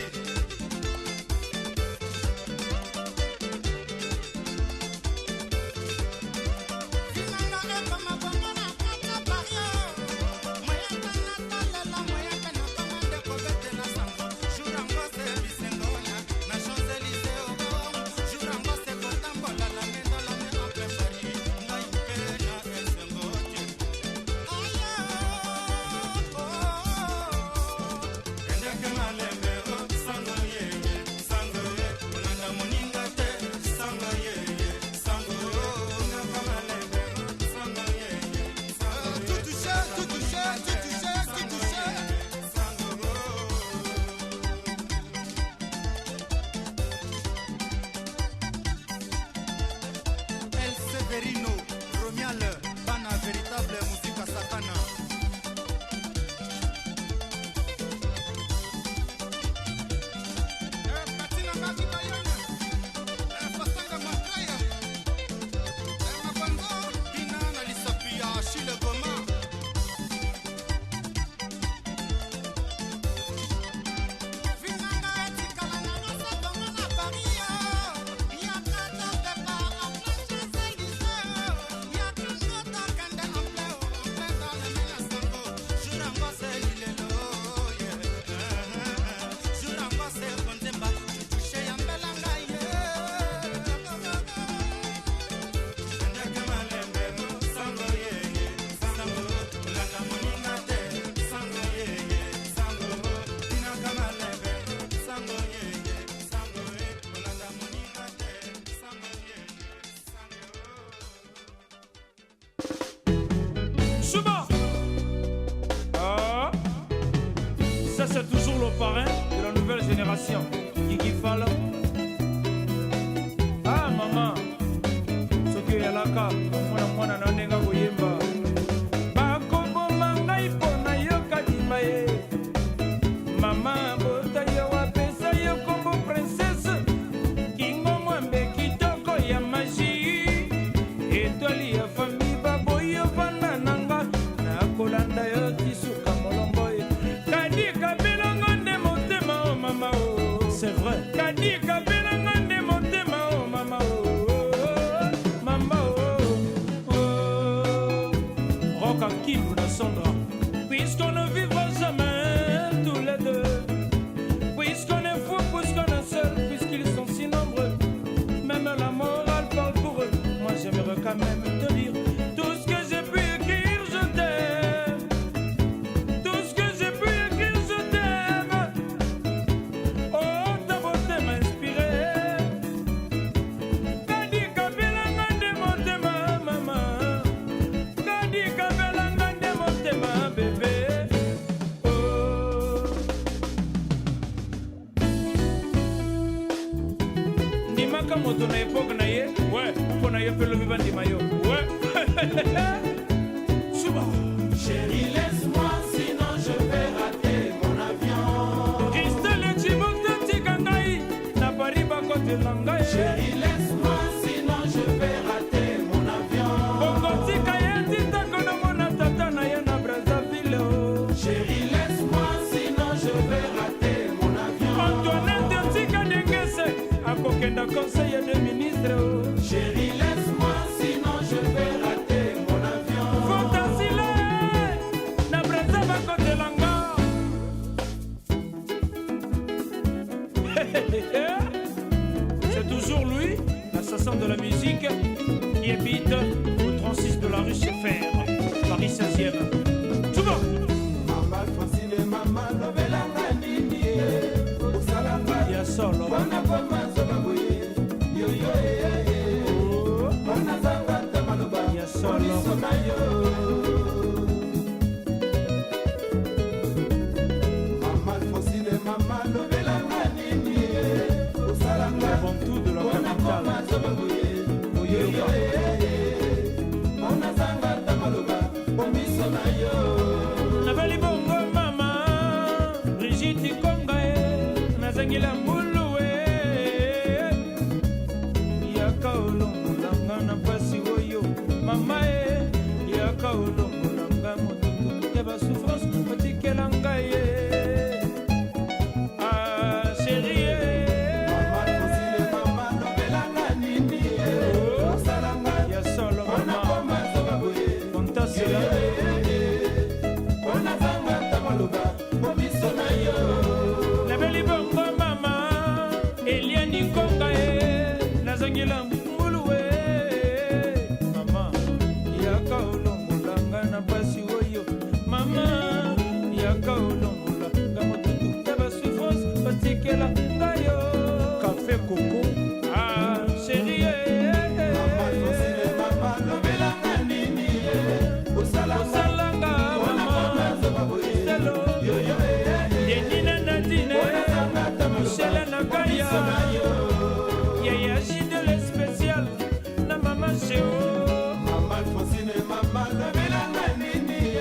Puisqu'on ne vivra jamais tous les deux, puisqu'on est fou, puisqu'on est seul, puisqu'ils sont si nombreux, même la morale parle pour eux. Moi j'aimerais quand même te dire tout ce que j'ai pu écrire, je t'aime. Tout ce que j'ai pu écrire, je t'aime. Oh, ta beauté m'a inspiré. Kadi kabelanga de motema, maman. Kadi kabelanga de motema, bébé. Oh. Ndimaka moto na époque na ye, ouais, pour na ye fait le vivant di mayo, ouais. Suba. Chérie, laisse-moi, sinon je vais rater mon avion. Christelle et Djibouti Tikangaï, na Paris bakote langaï. Chérie, laisse-moi, sinon je vais rater mon avion. Bokoti kayeti takono mona tata na ye na Brazzaville. Chérie, laisse-moi, sinon je vais rater mon avion. Antoinette Tika Dengese, akokenda conseil des ministres. Chérie, laisse-moi, sinon je vais rater mon avion. Fantasile, na Brazza bakote langa. C'est toujours lui, l'assassin de la musique, qui habite au 36 de la rue Schaeffer, Paris 16e. Tout bon. Maman facile, maman lobelanga nini usalanga ya solo wana koma zobabuye yo yo wana zanga tamaloba ya solo maman facile, maman lobelanga nini usalanga avant tout de la capitale yo yo wana zanga tamaloba omiso na yo nabali bongo mama Brigitte Kongae nazangila mbuluwe yaka olongolanga na pasi oyo mama yaka olongolanga motutu te basouffrance otikelanga ye na kaya yaya jide le spécial na mama Géo Mama Alphonsine mama nabelanga nini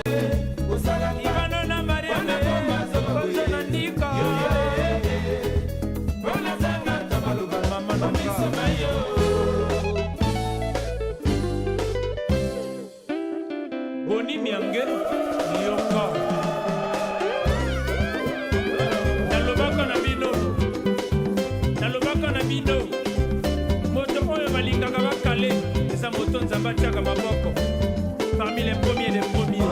Ivano na Mariane Kote na Ndika Bona zanga tabaluba Mama Naka Boni Miange Yoka Nalobaka na bino Moto oyo balingaka bakale eza moto nzamba tiaka maboko parmi les premiers des premiers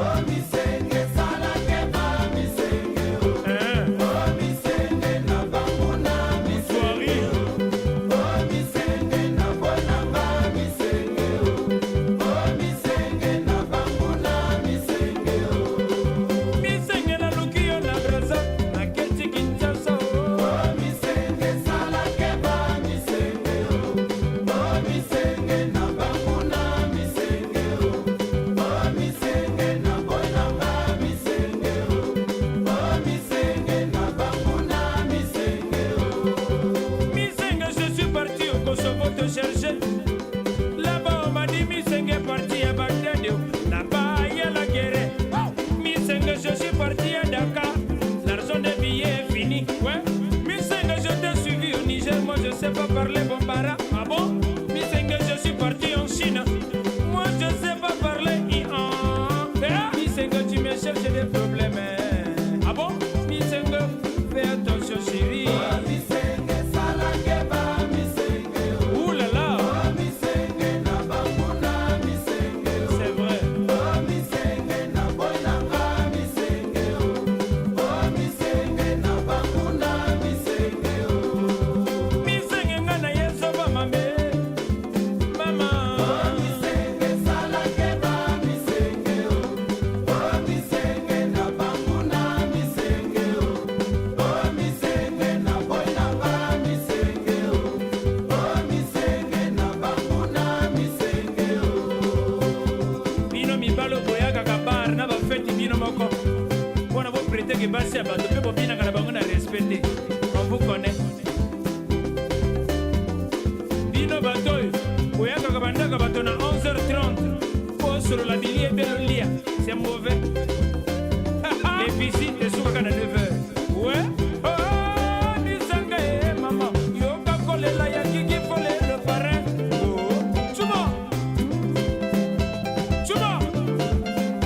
là-bas on m'a dit Misenge est parti à Bagdad là-bas il y a la guerre Misenge je suis parti à Dakar l'argent des billets est fini ouais Misenge je t'ai suivi au Niger moi je sais pas parler Bambara ah bon Misenge je suis parti en Chine moi je sais pas parler Iran Misenge tu me cherches des problèmes ah bon Misenge fais attention chérie que basi abato pe bobinaka na bango na respecte on vous connaît bino bato oyakaka bandaka bato na 11h30 po solo la bilie belolia c'est mauvais les visites esukaka na 9h ouais oh misanga e mama yoka kolela ya kiki fole le parrain oh chuma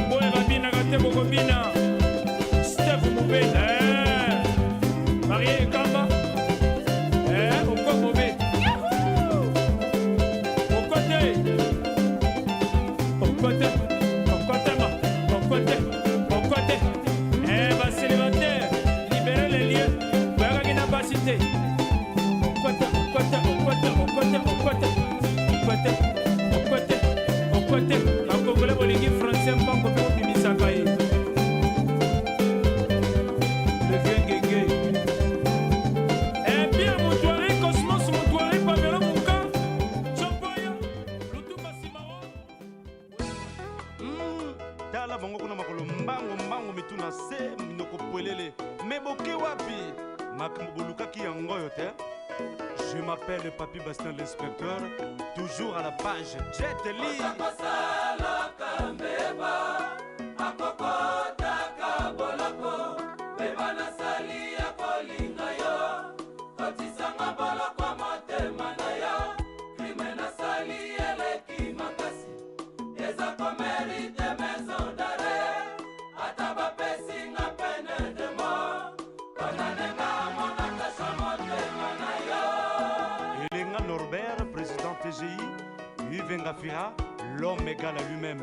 boye babinaka te bokobina Marié Kamba au quoi mauvais au côté bah célibataire libérer les lieux voilà qui n'a pas cité au côté un congolais bolingi français mpango pe obimisaka ye Je m'appelle le Papi Bastien l'inspecteur, toujours à la page Jet Li. Yves Ngafira, l'homme égal à lui-même.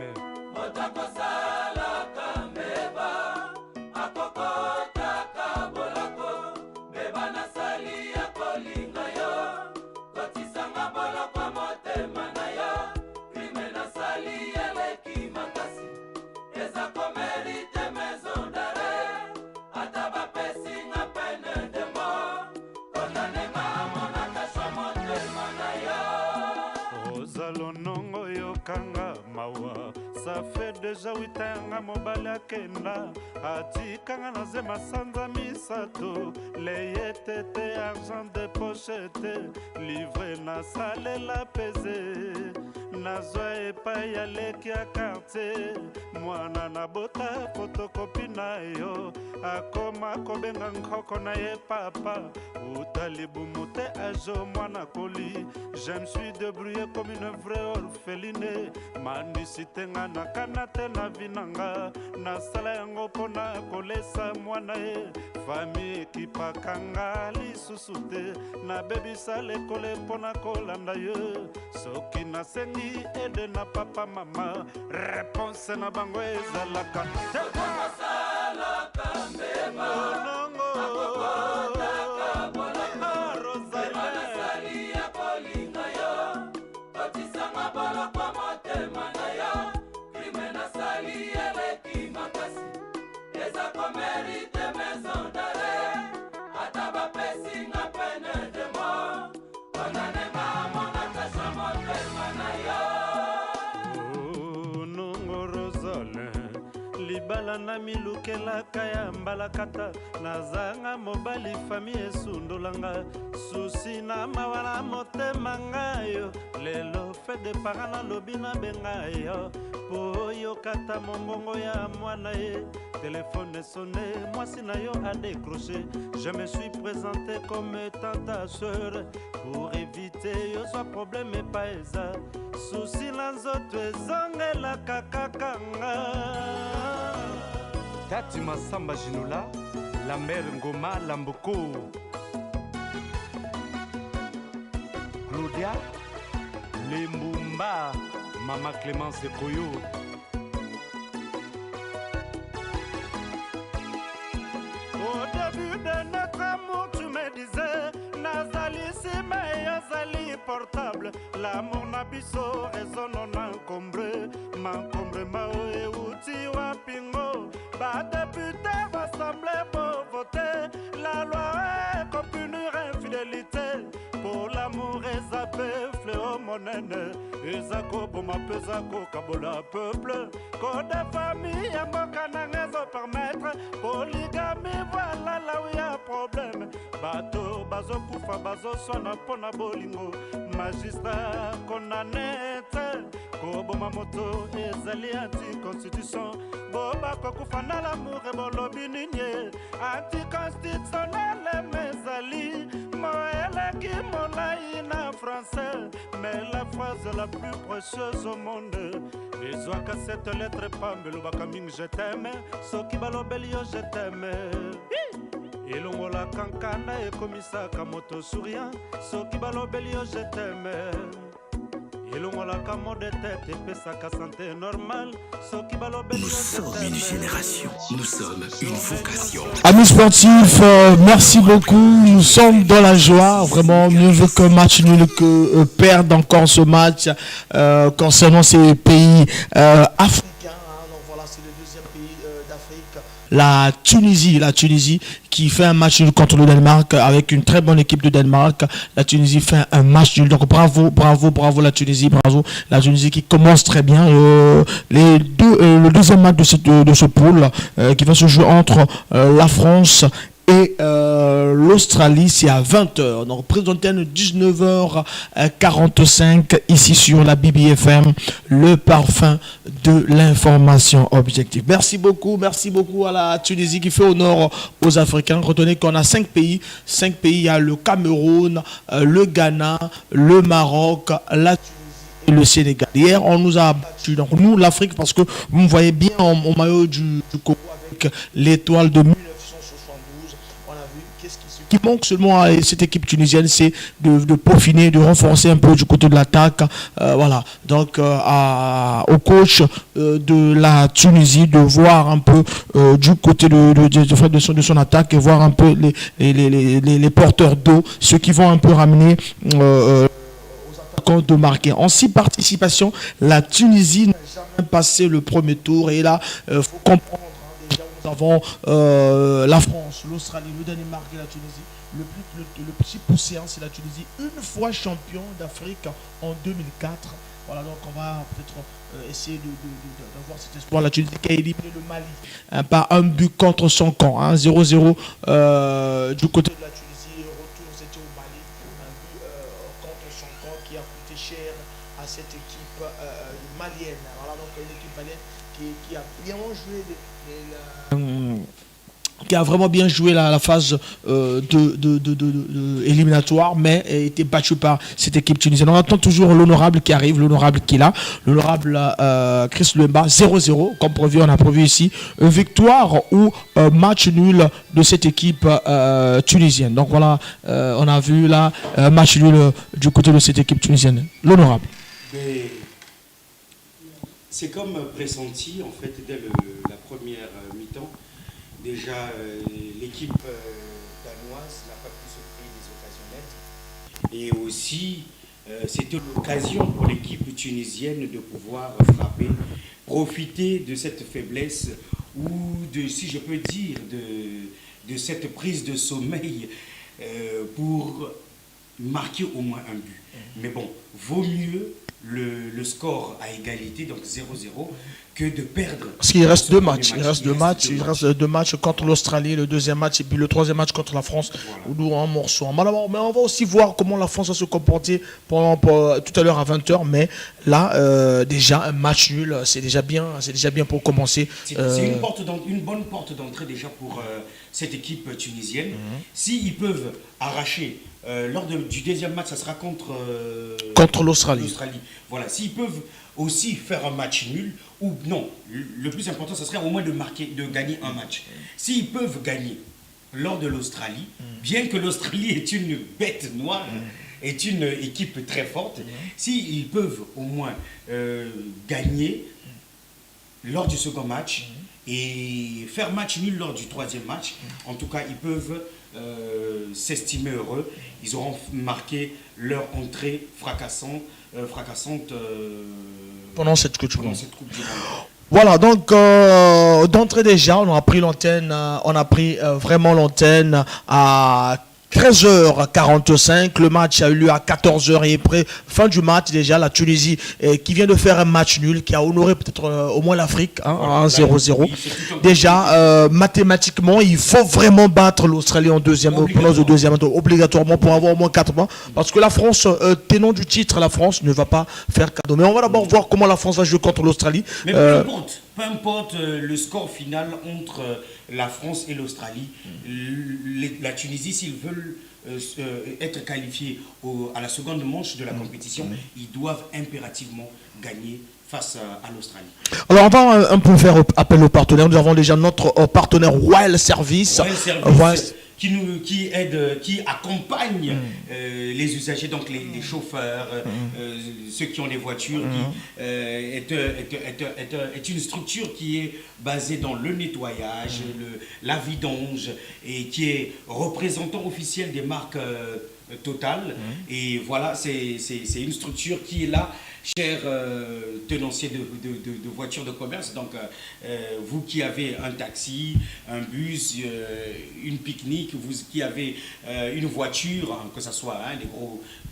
ça fait déjà 8 ans à mobali akenda atikanga na ze masanza misato leye tete argent de pochette livre na salela pese nazwa epai ya leki ya quartier mwana na bota fotokopi na yo akoma kobenga nkoko na ye papa utalibumu te ajo mwana koli je me suis débrouillé comme une vraie orpheline manisite nga nakana te na vinanga nasala yango mpona kolesa mwana ye fami ekipakanga lisusu te nabebisa lekole mpona kolanda ye soki nasengi ede na papa mama réponse na bango ezalaka libala na milukelaka ya mbalakata nazanga mobali fami esundolanga susi na mawa na motema ngayo lelo fe de parent nalobi na benga yo po oyokata mombongo ya mwana ye telefone sonne mwasi na yo a décroché je me suis présenté comme étant ta sœur pour éviter yo soit problème epa eza susi na nzoto ezongelaka kakanga Tati Masamba Jinola, la mère Ngoma Lamboko. Claudia, Lembumba, Mama Clémence Koyo. Au début de notre amour, tu me disais, Nazali si meilleur Zali portable. L'amour n'a biso, raison non encombré. M'encombre mao et outi wapingo. Bah député va sembler pour voter. La loi est qu'on punir infidélité. Pour l'amour et zappé, fléau monnaie. Ezako pour ma pesako, kabola peuple. Code de famille, y'a mon canangezo permettre. Polygamie, voilà là où y'a problème. Bateau, bazo poufa, bazo sona pona bolingo. Magistrat condamné, Kobo Mamoto, ezali anti-constitution. Boba kokufana l'amour et bolobi ninye. Anti-constitutionnel mezali. Moëlle qui molai na français. Mais la phrase la plus précieuse au monde. Les oies cette lettre pambelo bakaming je t'aime. Soki balobelio je t'aime. Elongola kankana et komisaka moto souriant. Soki balobelio je t'aime. Nous sommes une génération, nous sommes une vocation. Amis sportifs, merci beaucoup. Nous sommes dans la joie. Vraiment, mieux vaut que match nul que perdre encore ce match concernant ces pays africains. Donc voilà, c'est le deuxième pays d'Afrique. La Tunisie qui fait un match nul contre le Danemark avec une très bonne équipe de Danemark. La Tunisie fait un match nul. Donc bravo la Tunisie, bravo la Tunisie qui commence très bien. Le deuxième match de ce pool qui va se jouer entre la France et l'Australie, c'est à 20h. Donc, prise d'antenne 19h45 ici sur la BBFM, le parfum de l'information objective. Merci beaucoup à la Tunisie qui fait honneur aux Africains. Retenez qu'on a 5 pays. 5 pays, il y a le Cameroun, le Ghana, le Maroc, la Tunisie et le Sénégal. Hier, on nous a battu. Donc, nous, l'Afrique, parce que vous me voyez bien en maillot du Congo avec l'étoile de 1972. On a vu ce qui manque seulement à cette équipe tunisienne, c'est de peaufiner, de renforcer un peu du côté de l'attaque. Voilà. Donc, au coach de la Tunisie de voir un peu du côté de son attaque et voir un peu les porteurs d'eau, ceux qui vont un peu ramener de marquer. En 6 participations, la Tunisie n'a jamais passé le premier tour. Et là, il faut comprendre, déjà, nous avons la France, l'Australie, le Danemark et la Tunisie. Le petit poussé, c'est la Tunisie. Une fois champion d'Afrique en 2004. Voilà, donc on va peut-être essayer d'avoir cet espoir. La Tunisie qui a éliminé le Mali par un but contre son camp, 0-0 du côté de la Tunisie. Retour, c'était au Mali, un but contre son camp qui a coûté cher à cette équipe malienne. Voilà, donc une équipe malienne qui a bien joué qui a vraiment bien joué la phase éliminatoire, mais a été battu par cette équipe tunisienne. On attend toujours l'honorable qui arrive, l'honorable qui est là, l'honorable Chris Lemba, 0-0, comme prévu, on a prévu ici, victoire ou match nul de cette équipe tunisienne. Donc voilà, on a vu là match nul du côté de cette équipe tunisienne. L'honorable. C'est comme pressenti, en fait, dès la première mi-temps. Déjà, l'équipe danoise n'a pas pu se créer des occasions nettes. Et aussi, c'était l'occasion pour l'équipe tunisienne de pouvoir frapper, profiter de cette faiblesse ou de, si je peux dire, de cette prise de sommeil pour marquer au moins un but. Mais bon, vaut mieux le score à égalité, donc 0-0, que de perdre. Parce qu'il reste deux matchs. Il reste deux matchs contre l'Australie, le deuxième match, et puis le troisième match contre la France, où nous un morceau. Mais on va aussi voir comment la France va se comporter tout à l'heure à 20h. Mais là, déjà, un match nul, c'est déjà bien pour commencer. C'est une bonne porte d'entrée déjà pour cette équipe tunisienne. S'ils peuvent arracher, lors du deuxième match, ça sera contre l'Australie. Voilà, s'ils peuvent aussi faire un match nul, ou non, le plus important, ce serait au moins de gagner un match. S'ils peuvent gagner lors de l'Australie, bien que l'Australie est une bête noire, est une équipe très forte, s'ils peuvent au moins gagner lors du second match et faire match nul lors du troisième match, en tout cas, ils peuvent s'estimer heureux. Ils auront marqué leur entrée fracassante pendant cette Coupe du Monde. Voilà, donc d'entrée déjà, on a pris l'antenne, vraiment l'antenne à 13h45, le match a eu lieu à 14h et après, fin du match déjà, la Tunisie qui vient de faire un match nul, qui a honoré peut-être au moins l'Afrique, 0-0. Déjà, mathématiquement, il faut vraiment battre l'Australie en deuxième, obligatoirement pour avoir au moins 4 points, parce que la France, tenant du titre, la France ne va pas faire cadeau. Mais on va d'abord voir comment la France va jouer contre l'Australie. Mais peu importe le score final entre la France et l'Australie, la Tunisie, s'ils veulent être qualifiés à la seconde manche de la compétition, ils doivent impérativement gagner face à l'Australie. Alors on va un peu faire appel aux partenaires. Nous avons déjà notre partenaire Wild Service. Qui aide, qui accompagne les usagers, donc les chauffeurs, ceux qui ont des voitures, qui est une structure qui est basée dans le nettoyage, la vidange, et qui est représentant officiel des marques Total. Et voilà, c'est une structure qui est là, cher tenancier de voitures de commerce. Donc, vous qui avez un taxi, un bus, une pique-nique, vous qui avez une voiture, que ce soit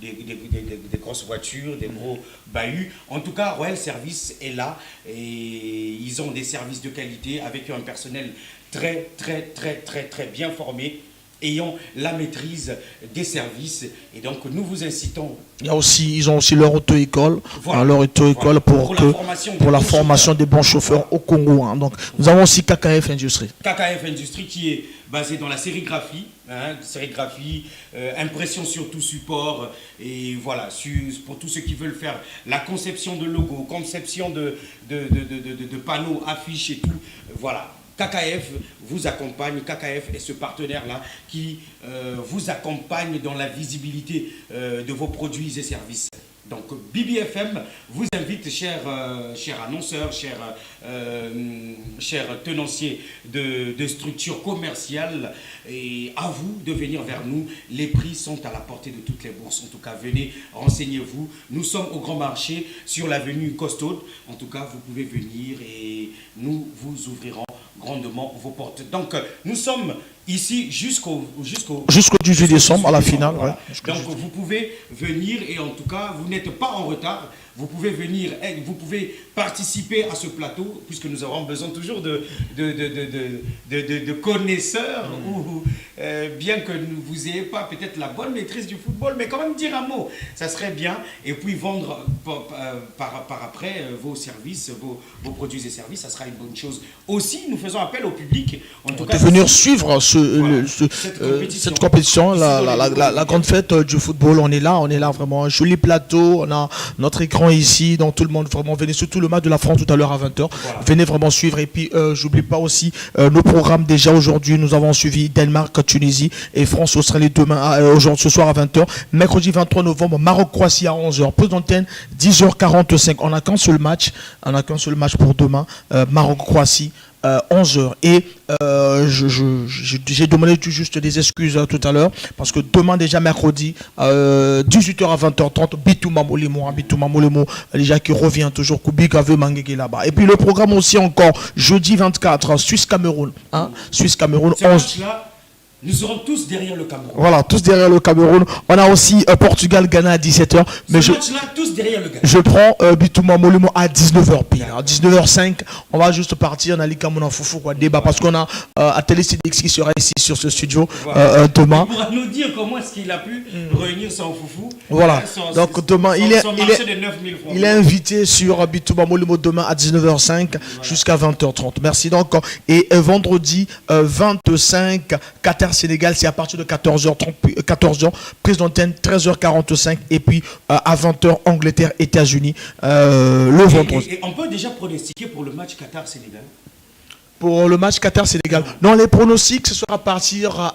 des grosses voitures, des gros bahuts. En tout cas, Royal Service est là et ils ont des services de qualité avec un personnel très bien formé, ayant la maîtrise des services. Et donc, nous vous incitons. Ils ont aussi leur auto-école, pour la formation des bons chauffeurs au Congo. Donc, nous avons aussi KKF Industrie. KKF Industrie qui est basé dans la sérigraphie, impression sur tout support. Et voilà, pour tous ceux qui veulent faire la conception de logos, conception de panneaux, affiches et tout, voilà. KKF vous accompagne, KKF est ce partenaire-là qui vous accompagne dans la visibilité de vos produits et services. Donc BBFM vous invite, chers annonceurs, chers tenanciers de structures commerciales, et à vous de venir vers nous. Les prix sont à la portée de toutes les bourses. En tout cas, venez, renseignez-vous. Nous sommes au Grand Marché sur l'avenue Costaude. En tout cas, vous pouvez venir et nous vous ouvrirons grandement vos portes. Donc, nous sommes ici jusqu'au 18 décembre à la finale. Voilà. Ouais. Donc vous pouvez venir et en tout cas, vous n'êtes pas en retard. Vous pouvez venir, vous pouvez participer à ce plateau, puisque nous avons besoin toujours de connaisseurs, ou bien que vous n'ayez pas peut-être la bonne maîtrise du football, mais quand même dire un mot, ça serait bien, et puis vendre par après vos services, vos produits et services, ça sera une bonne chose. Aussi, nous faisons appel au public, en tout cas, de venir suivre cette compétition, la grande fête du football. On est là vraiment, un joli plateau, on a notre écran ici, donc tout le monde vraiment venez, surtout le match de la France tout à l'heure à 20h. Voilà. Venez vraiment suivre. Et puis j'oublie pas aussi nos programmes déjà aujourd'hui. Nous avons suivi Danemark, Tunisie et France, Australie demain, aujourd'hui, ce soir à 20h. Mercredi 23 novembre, Maroc, Croatie à 11h. Pause d'antenne 10h45. On n'a qu'un seul match. Pour demain. Maroc, Croatie. 11h et j'ai demandé juste des excuses tout à l'heure parce que demain déjà mercredi 18h à 20h30 Bitouma Molemo déjà qui revient toujours Koubik Ave Mangeke là-bas et puis le programme aussi encore jeudi 24 Suisse-Cameroun 11. Nous serons tous derrière le Cameroun. Voilà, tous derrière le Cameroun. On a aussi Portugal-Ghana à 17h. Mais ce match-là, tous derrière le Ghana. Je prends Bitouma Molemo à 19h pile. À 19h05, on va juste partir dans l'Ikamouna Foufou, quoi, débat, parce qu'on a Atelier CDX qui sera ici sur ce studio demain. Il pourra nous dire comment est-ce qu'il a pu réunir son foufou. Voilà, donc demain, il est invité sur Bitouma Molemo demain à 19h05 jusqu'à 20h30. Merci donc. Et vendredi 25, Qatar Sénégal, c'est à partir de 14h, prise d'antenne 13h45 et puis à 20h Angleterre États-Unis le vendredi. Et on peut déjà pronostiquer pour le match Qatar Sénégal. Pour le match Qatar-Sénégal. Non, les pronostics, ce sera à partir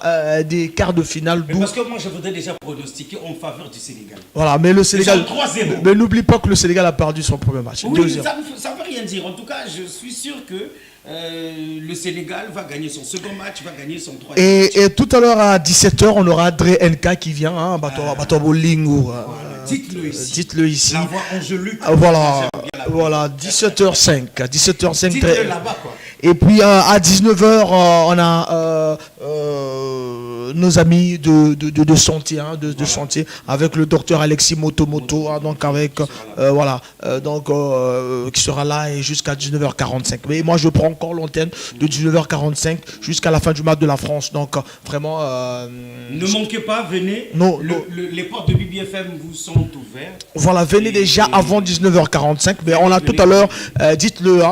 des quarts de finale. Mais parce que moi, je voudrais déjà pronostiquer en faveur du Sénégal. Voilà, mais le Sénégal... 3-0. Mais n'oublie pas que le Sénégal a perdu son premier match. Oui, ça ne veut rien dire. En tout cas, je suis sûr que le Sénégal va gagner son second match, va gagner son troisième match. Et tout à l'heure à 17h, on aura Dre NK qui vient, Bato Bolingo. Dites-le ici. La voix Angelique. Voilà, 17h05. 17h05. Dites-le là-bas, quoi. Et puis à 19h, on a nos amis de santé, de santé, avec le docteur Alexis Motomoto, donc avec qui sera là et jusqu'à 19h45. Mais moi, je prends encore l'antenne de 19h45 jusqu'à la fin du match de la France. Donc vraiment. Ne manquez pas, venez. Les portes de BBFM vous sont ouvertes. Voilà, venez déjà avant 19h45. Mais on a tout à l'heure, dites-le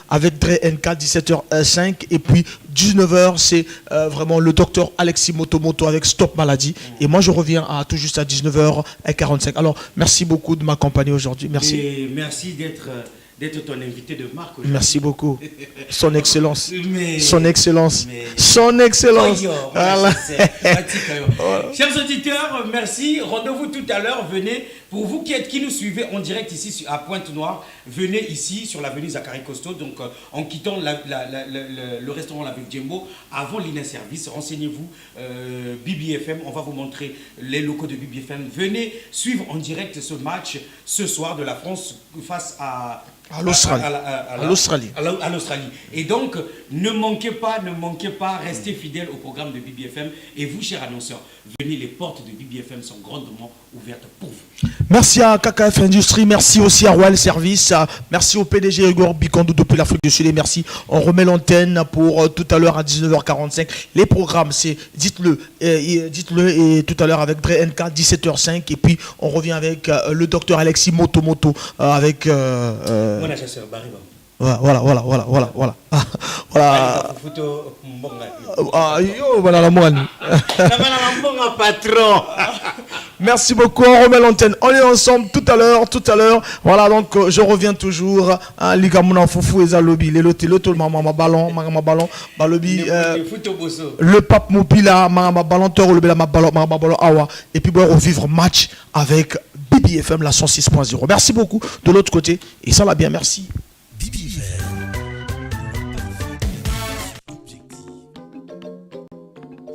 avec Dre NK 17h05 et puis 19h, c'est vraiment le docteur Alexis Motomoto avec Stop Maladie. Et moi, je reviens tout juste à 19h45. Alors, merci beaucoup de m'accompagner aujourd'hui. Merci. Et merci d'être ton invité de marque aujourd'hui. Merci beaucoup. Son Excellence. Son Excellence. Voilà. Chers auditeurs, merci. Rendez-vous tout à l'heure. Venez. Pour vous qui nous suivez en direct ici à Pointe-Noire, venez ici sur l'avenue Zachary Costo. Donc en quittant le restaurant La Veuve Djembo, avant l'Inner-Service, renseignez-vous, BBFM, on va vous montrer les locaux de BBFM. Venez suivre en direct ce match ce soir de la France face à l'Australie. Et donc, ne manquez pas, restez fidèles au programme de BBFM. Et vous, chers annonceurs, venez, les portes de BBFM sont grandement ouvertes pour vous. Merci à KKF Industrie, merci aussi à Royal Service, merci au PDG Igor Bikondo depuis l'Afrique du Sud et merci. On remet l'antenne pour tout à l'heure à 19h45. Les programmes, c'est dites-le et tout à l'heure avec Dre NK 17h05 et puis on revient avec le docteur Alexis Motomoto avec voilà. Voilà la moine. Patron. Merci beaucoup, on remet l'antenne. On est ensemble tout à l'heure. Voilà, donc je reviens toujours. Ligamuna Foufou et Zalobi. Le mama ballon, balobi. Le pape Mopila, mama ballon, toro le bela mama ballon awa. Et puis on revivre match avec BBFM la 106.0. Merci beaucoup de l'autre côté. Et ça va bien, merci.